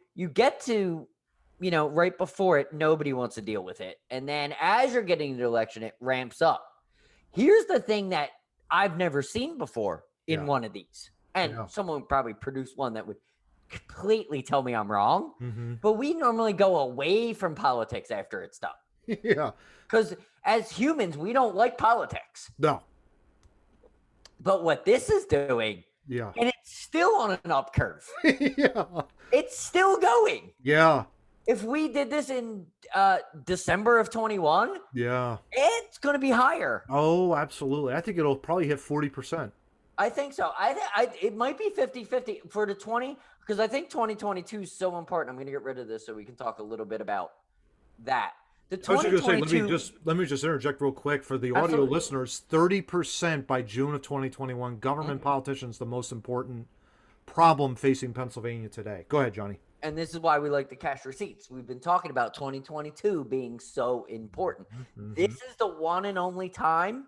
right before it, nobody wants to deal with it. And then as you're getting to the election, it ramps up. Here's the thing that I've never seen before in one of these. And someone would probably produce one that would completely tell me I'm wrong. But we normally go away from politics after it's done. Yeah. Because as humans, we don't like politics. No. But what this is doing, and it's still on an up curve. It's still going. Yeah. If we did this in December of 21, it's going to be higher. Oh, absolutely. I think it'll probably hit 40%. I think so. It might be 50-50 for the 20, because I think 2022 is so important. I'm going to get rid of this so we can talk a little bit about that. The 2022. Let me just interject real quick for the audio listeners. 30% by June of 2021. Government politicians, the most important problem facing Pennsylvania today. Go ahead, Johnny. And this is why we like the cash receipts. We've been talking about 2022 being so important. This is the one and only time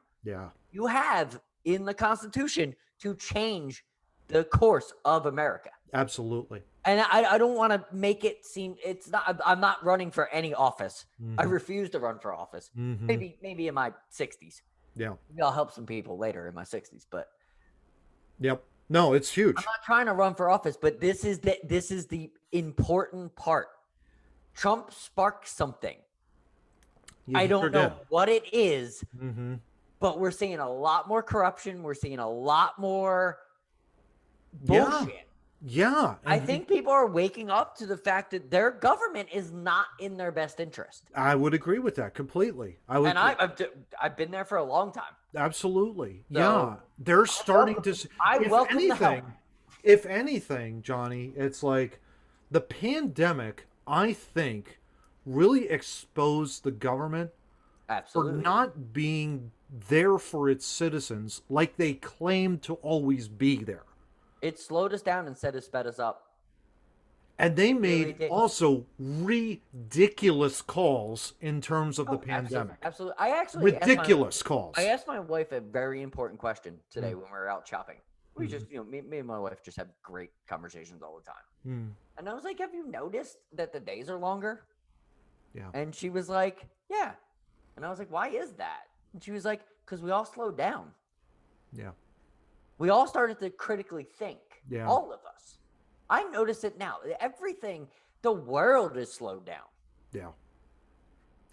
you have in the Constitution to change the course of America. Absolutely. And I don't want to make it seem it's not. I'm not running for any office. I refuse to run for office. Maybe in my 60s. Yeah. Maybe I'll help some people later in my 60s. But no, it's huge. I'm not trying to run for office, but this is the important part. Trump sparked something. I don't know what it is, but we're seeing a lot more corruption. We're seeing a lot more bullshit. Yeah. I think people are waking up to the fact that their government is not in their best interest. I would agree with that completely. And I've been there for a long time. Absolutely. So, yeah. They're starting to I if welcome the help. if anything, Johnny, it's like the pandemic, I think, really exposed the government for Absolutely. not being there for its citizens like they claim to always be there. It slowed us down instead of sped us up. And they Really made did. also ridiculous calls in terms of the pandemic. Absolutely. I actually Ridiculous calls. I asked my wife a very important question today when we were out shopping. We just, me and my wife just have great conversations all the time. And I was like, have you noticed that the days are longer? Yeah. And she was like, yeah. And I was like, why is that? And she was like, because we all slowed down. Yeah. We all started to critically think. Yeah. All of us. I notice it now. Everything, the world is slowed down. Yeah.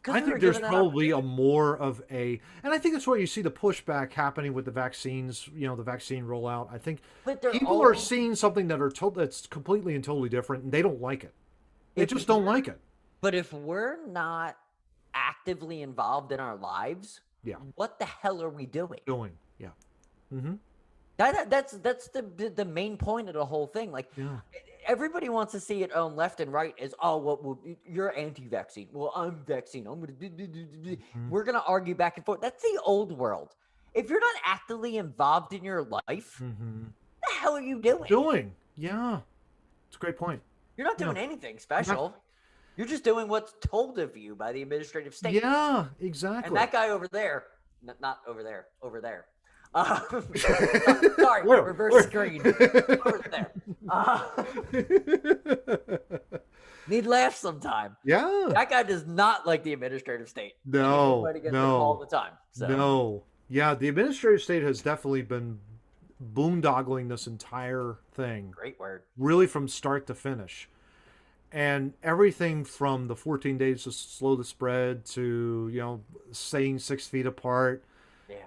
'Cause I we were think there's given that probably a opportunity. more of a, and I think that's why you see the pushback happening with the vaccines, the vaccine rollout. I think But they're people all- are seeing something that's completely and totally different, and they don't like it. They just don't like it. But if we're not actively involved in our lives, Yeah. what the hell are we doing? Yeah. Mm-hmm. That's the main point of the whole thing. Like, Yeah. everybody wants to see it on left and right as, oh, well, you're anti-vaccine. Well, I'm vaccine. I'm gonna. We're gonna argue back and forth. That's the old world. If you're not actively involved in your life, what the hell are you doing? Yeah. It's a great point. You're not doing anything special. You're just doing what's told of you by the administrative state. Yeah, exactly. And that guy over there, not over there, over there. Sorry, reverse screen. Over there. Need laugh sometime. Yeah. That guy does not like the administrative state. No. He's against them all the time. So. No. Yeah, the administrative state has definitely been boondoggling this entire thing. Great word. Really from start to finish. And everything from the 14 days to slow the spread to, staying 6 feet apart,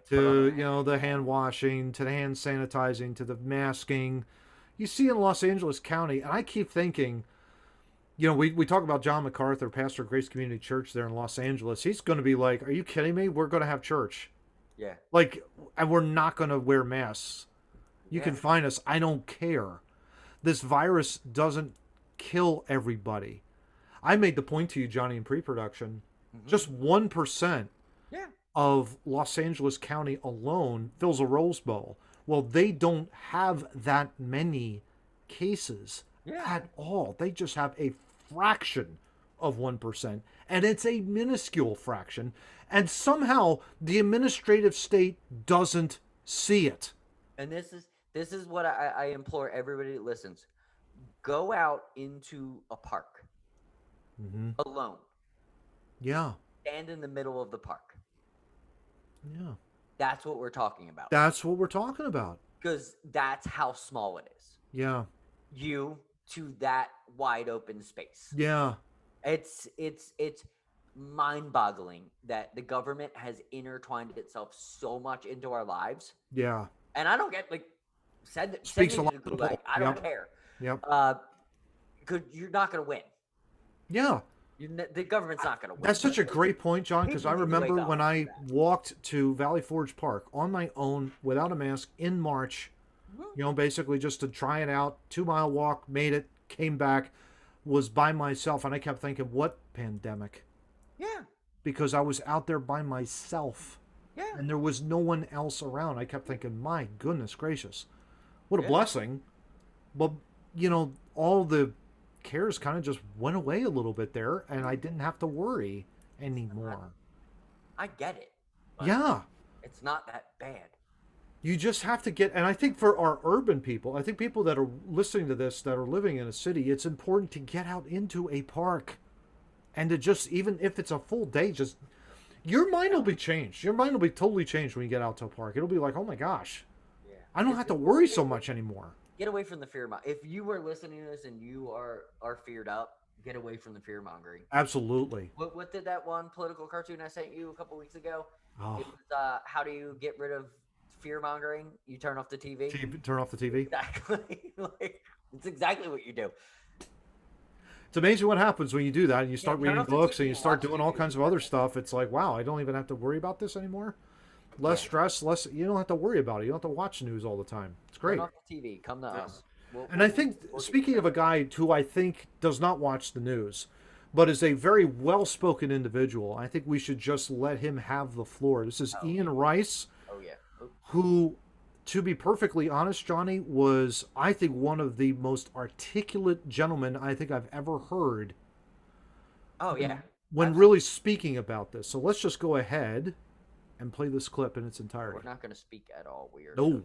to, the hand washing, to the hand sanitizing, to the masking. You see in Los Angeles County, and I keep thinking, we talk about John MacArthur, pastor of Grace Community Church there in Los Angeles. He's going to be like, are you kidding me? We're going to have church. Yeah. And we're not going to wear masks. You can find us. I don't care. This virus doesn't kill everybody. I made the point to you, Johnny, in pre-production. Just 1% of Los Angeles County alone fills a Rose Bowl. Well, they don't have that many cases at all. They just have a fraction of 1%, and it's a minuscule fraction. And somehow the administrative state doesn't see it. And this is what I implore everybody that listens. Go out into a park alone. Yeah. Stand in the middle of the park. Yeah. That's what we're talking about. That's what we're talking about. Because that's how small it is. Yeah. You to that wide open space. Yeah. It's mind-boggling that the government has intertwined itself so much into our lives. Yeah. And I don't get Speaks a lot to the gulag. I don't care. Yep. Because you're not going to win. Yeah. The government's not going to win. That's such a great point, John, because I People need to remember wake up when I to that. walked to Valley Forge Park on my own without a mask in March, basically just to try it out, 2-mile walk, made it, came back, was by myself, and I kept thinking, what pandemic? Yeah. Because I was out there by myself. Yeah. And there was no one else around. I kept thinking, my goodness gracious, what a blessing. But, all the cares kind of just went away a little bit there, and I didn't have to worry anymore. I get it. But Yeah. It's not that bad. You just have to get, and I think for our urban people, I think people that are listening to this that are living in a city, it's important to get out into a park and to just, even if it's a full day, just, your mind will be changed. Your mind will be totally changed when you get out to a park. It'll be like, oh my gosh, I don't have to worry so much anymore. Get away from the fear mongering. If you were listening to this and you are feared up, get away from the fear mongering. Absolutely. What did that one political cartoon I sent you a couple weeks ago? Oh. It was, how do you get rid of fear mongering? You turn off the TV. Turn off the TV. Exactly. It's exactly what you do. It's amazing what happens when you do that and you start turn reading off the books TV and you and start watch doing all TV. kinds of other stuff. It's like, wow, I don't even have to worry about this anymore. Less stress, less. You don't have to worry about it. You don't have to watch news all the time. It's great. Turn off the TV. Come to us. And I think, speaking of a guy who I think does not watch the news, but is a very well-spoken individual, I think we should just let him have the floor. This is Ian Rice, Oh yeah. who, to be perfectly honest, Johnny, was, I think, one of the most articulate gentlemen I think I've ever heard Oh yeah. when really speaking about this. So let's just go ahead and play this clip in its entirety. We're not going to speak at all weird. No.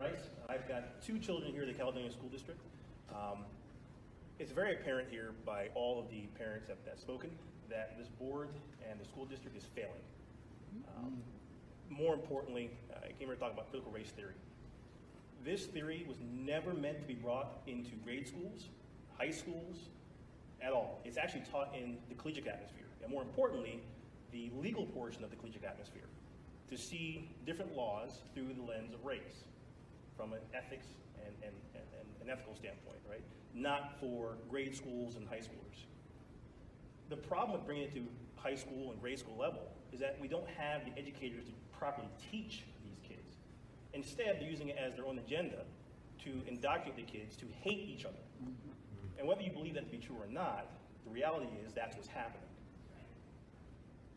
Rice, I've got 2 children here at the Caledonia School District. It's very apparent here by all of the parents that have spoken that this board and the school district is failing. More importantly, I came here to talk about critical race theory. This theory was never meant to be brought into grade schools, high schools, at all. It's actually taught in the collegiate atmosphere, and more importantly, the legal portion of the collegiate atmosphere, to see different laws through the lens of race, from an ethics and an ethical standpoint, right? Not for grade schools and high schoolers. The problem with bringing it to high school and grade school level is that we don't have the educators to properly teach these kids. Instead, they're using it as their own agenda to indoctrinate the kids to hate each other. And whether you believe that to be true or not, the reality is that's what's happening.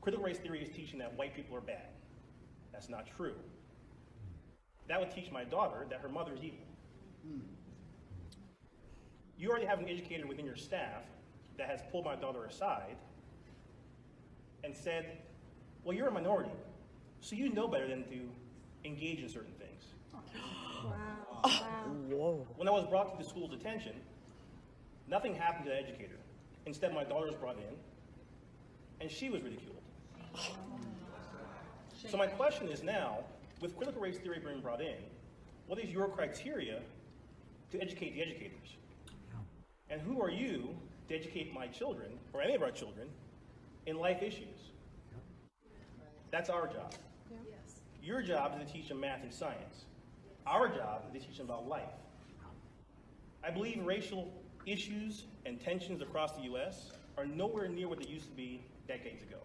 Critical race theory is teaching that white people are bad. That's not true. That would teach my daughter that her mother is evil. You already have an educator within your staff that has pulled my daughter aside and said, well, you're a minority, so you know better than to engage in certain things. Whoa. When I was brought to the school's attention, nothing happened to the educator. Instead, my daughter was brought in, and she was ridiculed. So my question is now, with critical race theory being brought in, what is your criteria to educate the educators? And who are you to educate my children, or any of our children, in life issues? That's our job. Your job is to teach them math and science. Our job is to teach them about life. I believe racial issues and tensions across the U.S. are nowhere near what they used to be decades ago.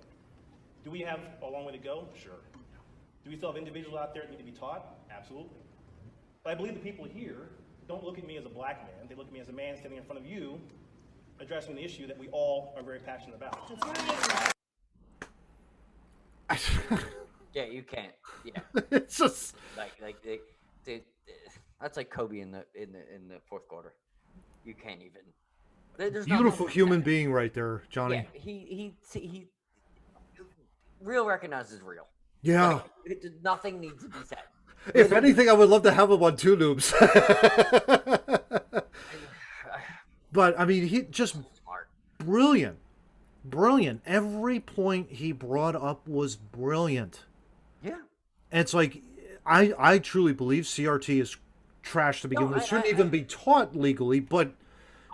Do we have a long way to go? Sure. Do we still have individuals out there that need to be taught? Absolutely. But I believe the people here don't look at me as a black man. They look at me as a man standing in front of you, addressing an issue that we all are very passionate about. Yeah, you can't. Yeah. It's just That's like Kobe in the fourth quarter. You can't even. There's beautiful nothing human being right there, Johnny. Yeah, he real recognizes real. Yeah. Like, nothing needs to be said. If anything, I would love to have him on Two Noobs. But I mean, he just Smart. brilliant. Every point he brought up was brilliant. Yeah. And it's like, I truly believe CRT is trash to begin with. It shouldn't even be taught legally, but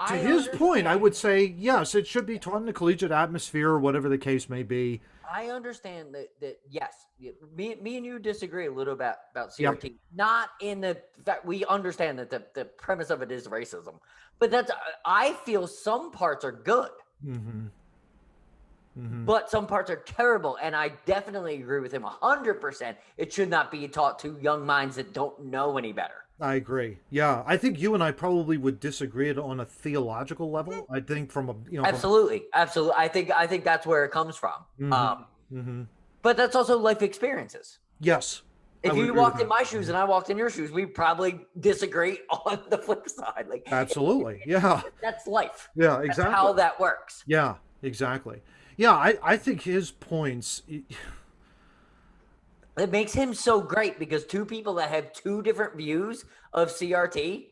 to his point, I would say, yes, it should be taught in the collegiate atmosphere or whatever the case may be. I understand that yes, me and you disagree a little bit about CRT. Yep. Not in the fact we understand that the premise of it is racism, but I feel some parts are good. Mm-hmm. Mm-hmm. But some parts are terrible, and I definitely agree with him 100%. It should not be taught to young minds that don't know any better. I agree. Yeah, I think you and I probably would disagree on a theological level. I think from a absolutely. I think that's where it comes from. Mm-hmm. But that's also life experiences. Yes. If you walked in my shoes and I walked in your shoes, we probably disagree on the flip side. Like absolutely, yeah. That's life. Yeah, exactly. That's how that works. Yeah, exactly. Yeah, I think his points. It makes him so great because two people that have two different views of CRT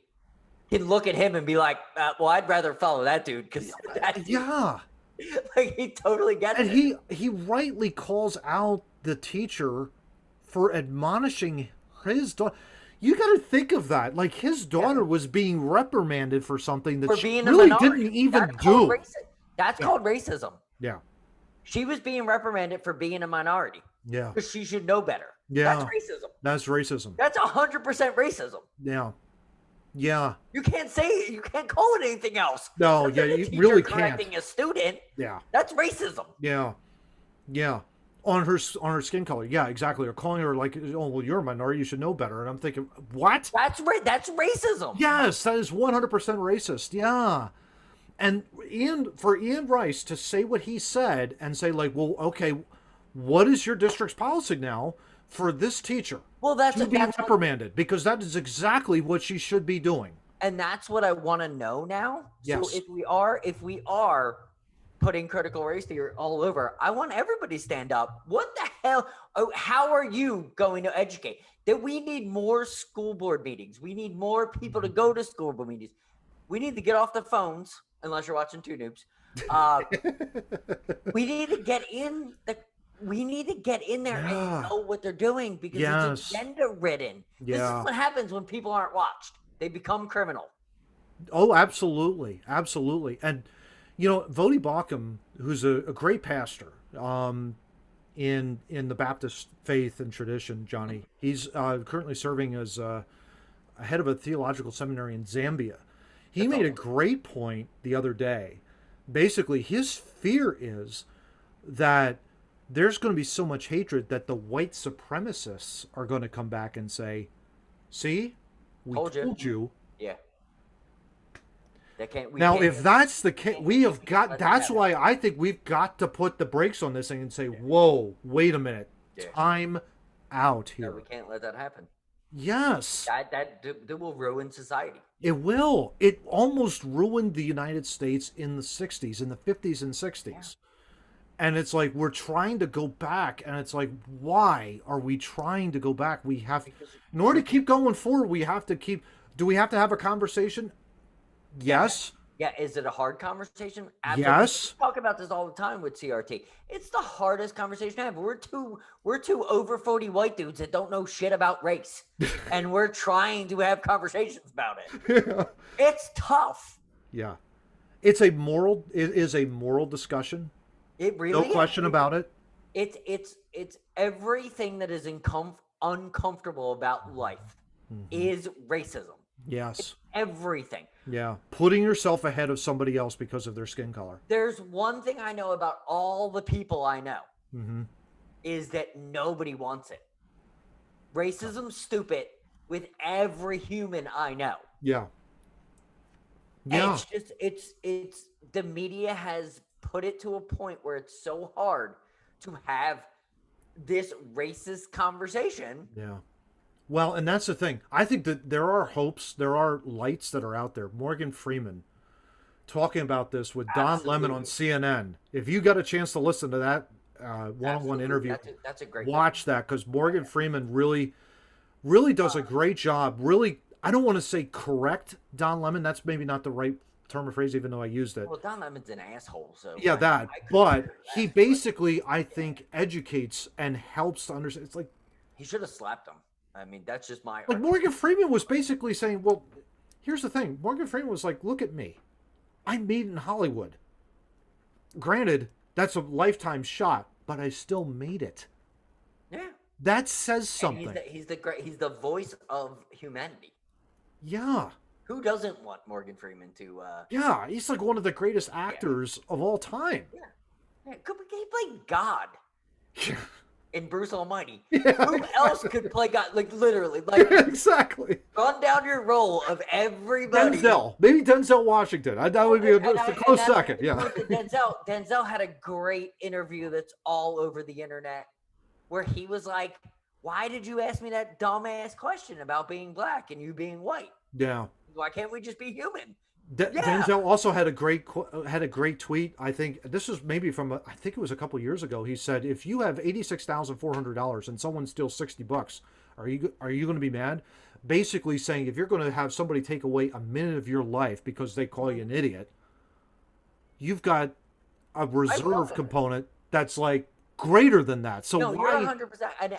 can look at him and be like, well, I'd rather follow that dude because yeah. Like he totally gets it. And he rightly calls out the teacher for admonishing his daughter. You got to think of that. Like his daughter was being reprimanded for something that she really didn't even do. That's called racism. Yeah. She was being reprimanded for being a minority. Yeah. Because she should know better. Yeah. That's racism. That's racism. That's 100% racism. Yeah. Yeah. You can't say it. You can't call it anything else. No, That's yeah, not a you teacher really correcting can't. a student. Yeah. That's racism. Yeah. Yeah. On her skin color. Yeah, exactly. Or calling her like, oh, well, you're a minority, you should know better. And I'm thinking, what? That's racism. Yes, that is 100% racist. Yeah. And for Ian Rice to say what he said and say like, well, okay, what is your district's policy now for this teacher Well, to be reprimanded? Because that is exactly what she should be doing. And that's what I want to know now. Yes. So if we are putting critical race theory all over, I want everybody to stand up. What the hell? Oh, how are you going to educate? That we need more school board meetings. We need more people to go to school board meetings. We need to get off the phones, unless you're watching Two Noobs. We need to get in there and know what they're doing, because it's agenda ridden. This is what happens when people aren't watched. They become criminal. Oh, absolutely. Absolutely. And, Vodi Bakum, who's a great pastor in the Baptist faith and tradition, Johnny, he's currently serving as head of a theological seminary in Zambia. He made a great point the other day. Basically, his fear is that there's going to be so much hatred that the white supremacists are going to come back and say, see, we told you. Yeah. If that's the case, that's why I think we've got to put the brakes on this thing and say, whoa, wait a minute. Time out here. No, we can't let that happen. Yes. That will ruin society. It will. It almost ruined the United States in the 60s, in the 50s and 60s. Yeah. And it's like we're trying to go back, and it's like, why are we trying to go back? We have, in order to keep going forward, we have to keep. Do we have to have a conversation? Yes. Yeah. Is it a hard conversation? Absolutely. Yes. We talk about this all the time with CRT. It's the hardest conversation to have. We're two over 40 white dudes that don't know shit about race, and we're trying to have conversations about it. Yeah. It's tough. Yeah. It is a moral discussion. It really no question about it. It's everything that is uncomfortable about life is racism. Yes. It's everything. Yeah. Putting yourself ahead of somebody else because of their skin color. There's one thing I know about all the people I know is that nobody wants it. Racism's stupid with every human I know. Yeah. Yeah. It's the media has put it to a point where it's so hard to have this racist conversation. Yeah. Well, and that's the thing. I think that there are hopes, there are lights that are out there. Morgan Freeman talking about this with Don Lemon on CNN. If you got a chance to listen to that one-on-one interview, that's a great watch that, because Morgan Freeman really does a great job. Really, I don't want to say correct Don Lemon. That's maybe not the right term or phrase, even though I used it. Well, Don Lemon's an asshole, so yeah, but he basically, I think, educates and helps to understand. It's like he should have slapped him. I mean, that's just my like Morgan Freeman was basically saying, well, here's the thing. Morgan Freeman was like, look at me. I made it in Hollywood. Granted, that's a lifetime shot, but I still made it. Yeah. That says something. He's the voice of humanity. Yeah. Who doesn't want Morgan Freeman to Yeah, he's like one of the greatest actors of all time. Yeah. He played God. Yeah. In Bruce Almighty. Yeah. Who else could play God? Like literally, like exactly. Run down your roll of everybody. Denzel, maybe Denzel Washington. That would be a close second. Yeah. Denzel had a great interview that's all over the internet, where he was like, "Why did you ask me that dumbass question about being black and you being white? Yeah. Why can't we just be human?" Denzel also had a great tweet. I think this was maybe from I think it was a couple years ago. He said, "If you have $86,400 and someone steals $60, are you going to be mad?" Basically saying, if you're going to have somebody take away a minute of your life because they call you an idiot, you've got a reserve component that's like greater than that. So no, you're 100%.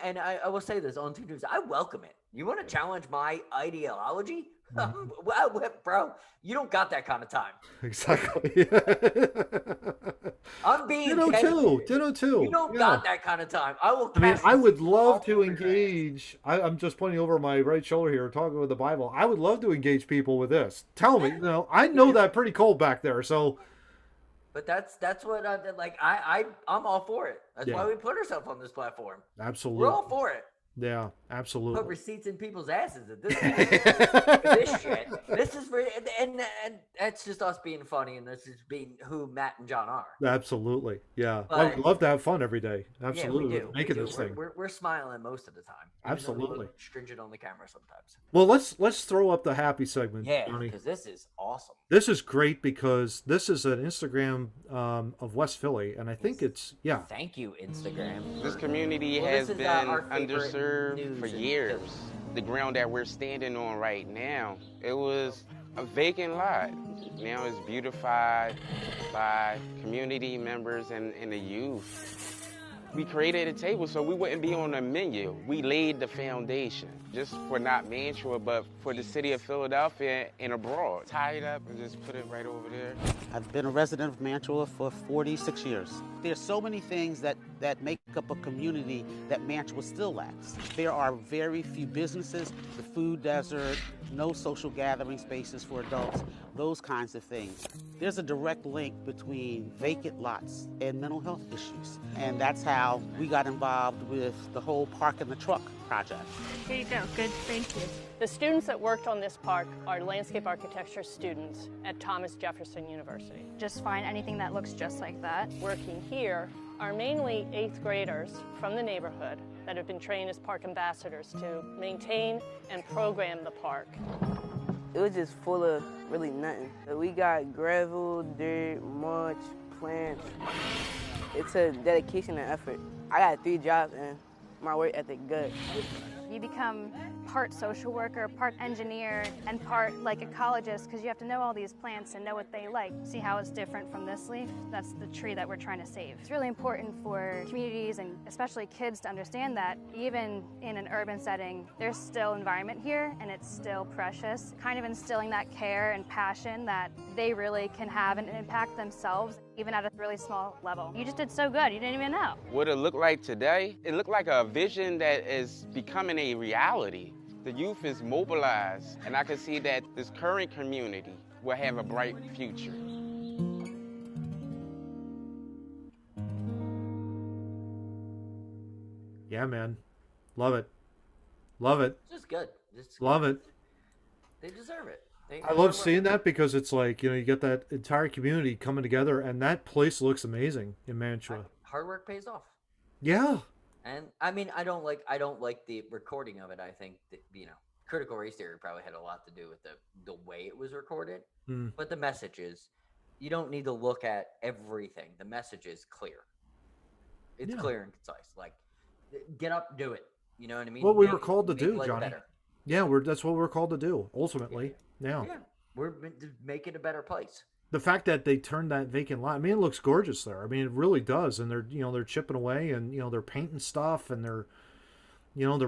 And I will say this on Two News, I welcome it. You want to challenge my ideology? Well, bro, you don't got that kind of time. Exactly. I'm being Ditto dead too. serious. Ditto too. You don't Yeah. got that kind of time. I will. I mean, cast I would all love to over your ass. engage. I'm just pointing over my right shoulder here, talking with the Bible. I would love to engage people with this. Tell me, I know that pretty cold back there. So, But that's what I like. I'm all for it. That's Yeah. why we put ourselves on this platform. absolutely. We're all for it. Yeah, Put absolutely. receipts in people's asses at this point. This shit. This is and that's just us being funny, and this is being who Matt and John are. Absolutely. Yeah. I But- would love to have fun every day. Absolutely. Yeah, we do. Making we do. this thing. We're smiling most of the time. Even though we look Absolutely. stringent on the camera sometimes. Well, let's throw up the happy segment, Yeah, Johnny. because this is awesome. This is great because this is an Instagram of West Philly, and I think it's Thank you, Instagram. This community Well, has this is, been our favorite underserved news for and years. tips. The ground that we're standing on right now, it was a vacant lot. Now it's beautified by community members and the youth. We created a table so we wouldn't be on the menu. We laid the foundation, just for not Mantua, but for the city of Philadelphia and abroad. Tie it up and just put it right over there. I've been a resident of Mantua for 46 years. There's so many things that make up a community that Mantua still lacks. There are very few businesses, the food desert, no social gathering spaces for adults, those kinds of things. There's a direct link between vacant lots and mental health issues. And that's how we got involved with the whole Park in the Truck project. Here you go. Good, thank you. The students that worked on this park are landscape architecture students at Thomas Jefferson University. Just find anything that looks just like that. Working here are mainly 8th graders from the neighborhood that have been trained as park ambassadors to maintain and program the park. It was just full of really nothing. We got gravel, dirt, mulch, plants. It's a dedication and effort. I got 3 jobs and my work ethic good. You become part social worker, part engineer, and part like ecologist because you have to know all these plants and know what they like. See how it's different from this leaf? That's the tree that we're trying to save. It's really important for communities and especially kids to understand that even in an urban setting, there's still environment here and it's still precious. Kind of instilling that care and passion that they really can have an impact themselves, even at a really small level. You just did so good, you didn't even know. What it looked like today, it looked like a vision that is becoming a reality. The youth is mobilized, and I can see that this current community will have a bright future. Yeah, man. Love it. Love it. It's just good. Just Love it. They deserve it. I love seeing that because it's like, you get that entire community coming together, and that place looks amazing in Mantua. Hard work pays off. Yeah. And I mean, I don't like the recording of it. I think that, critical race theory probably had a lot to do with the way it was recorded. But the message is, you don't need to look at everything. The message is clear. It's clear and concise. Like, get up, do it. You know what I mean? What we were called to do, life Johnny. better. Yeah, that's what we're called to do, ultimately. Yeah. We're meant to make it a better place. The fact that they turned that vacant lot, I mean, it looks gorgeous there. I mean, it really does. And they're chipping away, and they're painting stuff, and they're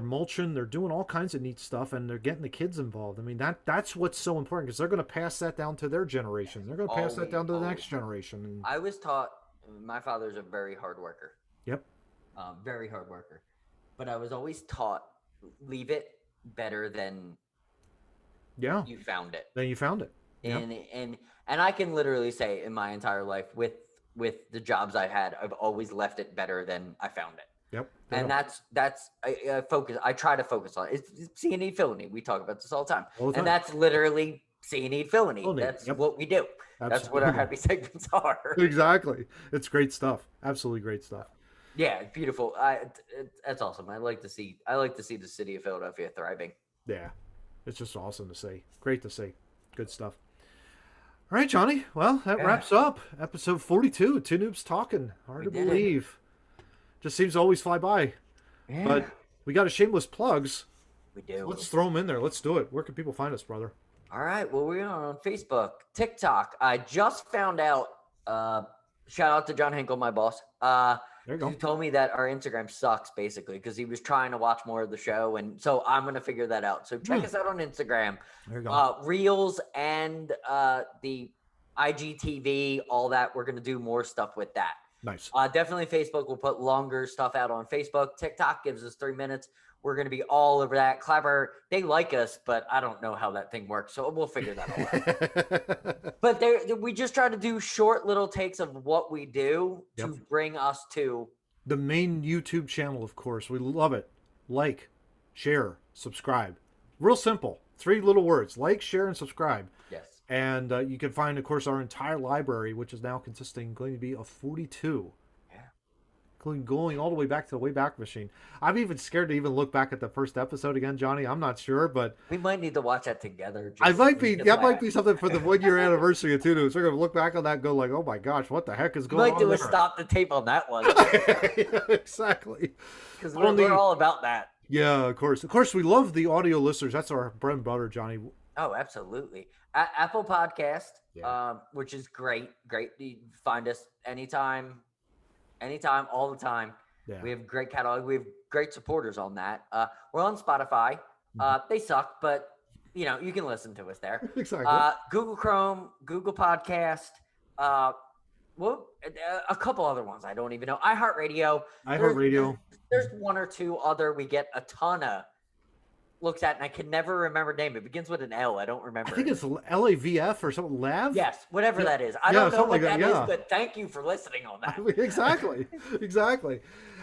mulching, they're doing all kinds of neat stuff, and they're getting the kids involved. I mean, that's what's so important, because they're going to pass that down to their generation. They're going to pass that down to the next generation. And I was taught. My father's a very hard worker. Yep. Very hard worker, but I was always taught, leave it better than you found it. Then you found it. And I can literally say in my entire life with the jobs I've had, I've always left it better than I found it. Yep. And that's I focus. I try to focus on it. It's see a need, fill a need. We talk about this all the time. And that's literally see a need, fill a need. That's what we do. Absolutely. That's what our happy segments are. Exactly. It's great stuff. Absolutely great stuff. Yeah, it's beautiful. That's awesome. I like to see the city of Philadelphia thriving. Yeah, it's just awesome to see. Great to see. Good stuff. All right, Johnny. Well, that wraps up episode 42. Two Noobs Talking. Hard to believe. Just seems to always fly by. Yeah. But we got a shameless plugs. We do. Let's throw them in there. Let's do it. Where can people find us, brother? All right. Well, we're on Facebook, TikTok. I just found out. Shout out to John Hinkle, my boss. There you go. He told me that our Instagram sucks, basically, because he was trying to watch more of the show. And so I'm going to figure that out. So check us out on Instagram. There you go. Reels and the IGTV, all that. We're going to do more stuff with that. Nice. Definitely Facebook. We'll put longer stuff out on Facebook. TikTok gives us 3 minutes. We're going to be all over that. Clapper, they like us, but I don't know how that thing works. So we'll figure that all out. But we just try to do short little takes of what we do to bring us to the main YouTube channel, of course. We love it. Like, share, subscribe. Real simple. 3 little words. Like, share, and subscribe. Yes. And you can find, of course, our entire library, which is now going to be of 42. Including going all the way back to the Wayback Machine. I'm even scared to even look back at the first episode again, Johnny. I'm not sure, but we might need to watch that together. That might be something for the 1-year anniversary of TwoNoobs. We're going to look back on that and go like, oh my gosh, what the heck is going on? We might do a stop the tape on that one. Yeah, exactly. Because we're all about that. Yeah, of course. Of course, we love the audio listeners. That's our bread and butter, Johnny. Oh, absolutely. Apple Podcast, which is great. Great. You find us anytime, all the time. Yeah. We have great catalog. We have great supporters on that. We're on Spotify. They suck, but you can listen to us there. Exactly. Google Chrome, Google Podcast. A couple other ones I don't even know. iHeartRadio. There's 1 or 2 other we get a ton of looks at, and I can never remember the name. It begins with an L. I don't remember. I think it's LAVF or something. LAV? Yes, whatever that is. I don't know what that is, but thank you for listening on that. Exactly.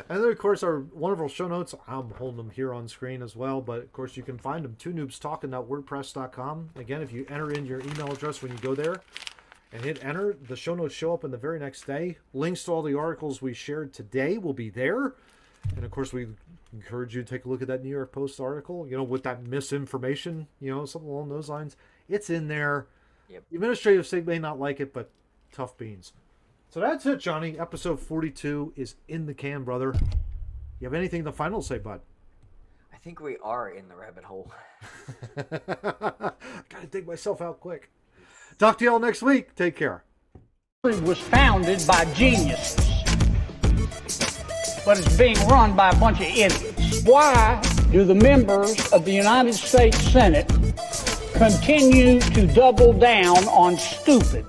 And then, of course, our wonderful show notes. I'm holding them here on screen as well, but of course, you can find them TwoNoobsTalking.wordpress.com. Again, if you enter in your email address when you go there and hit enter, the show notes show up in the very next day. Links to all the articles we shared today will be there. And of course, we encourage you to take a look at that New York Post article, with that misinformation, something along those lines. It's in there. Yep. The administrative state may not like it, but tough beans. So that's it, Johnny. Episode 42 is in the can, brother. You have anything the final to say, bud? I think we are in the rabbit hole. Gotta dig myself out quick. Talk to y'all next week. Take care. It was founded by geniuses, but it's being run by a bunch of idiots. Why do the members of the United States Senate continue to double down on stupid?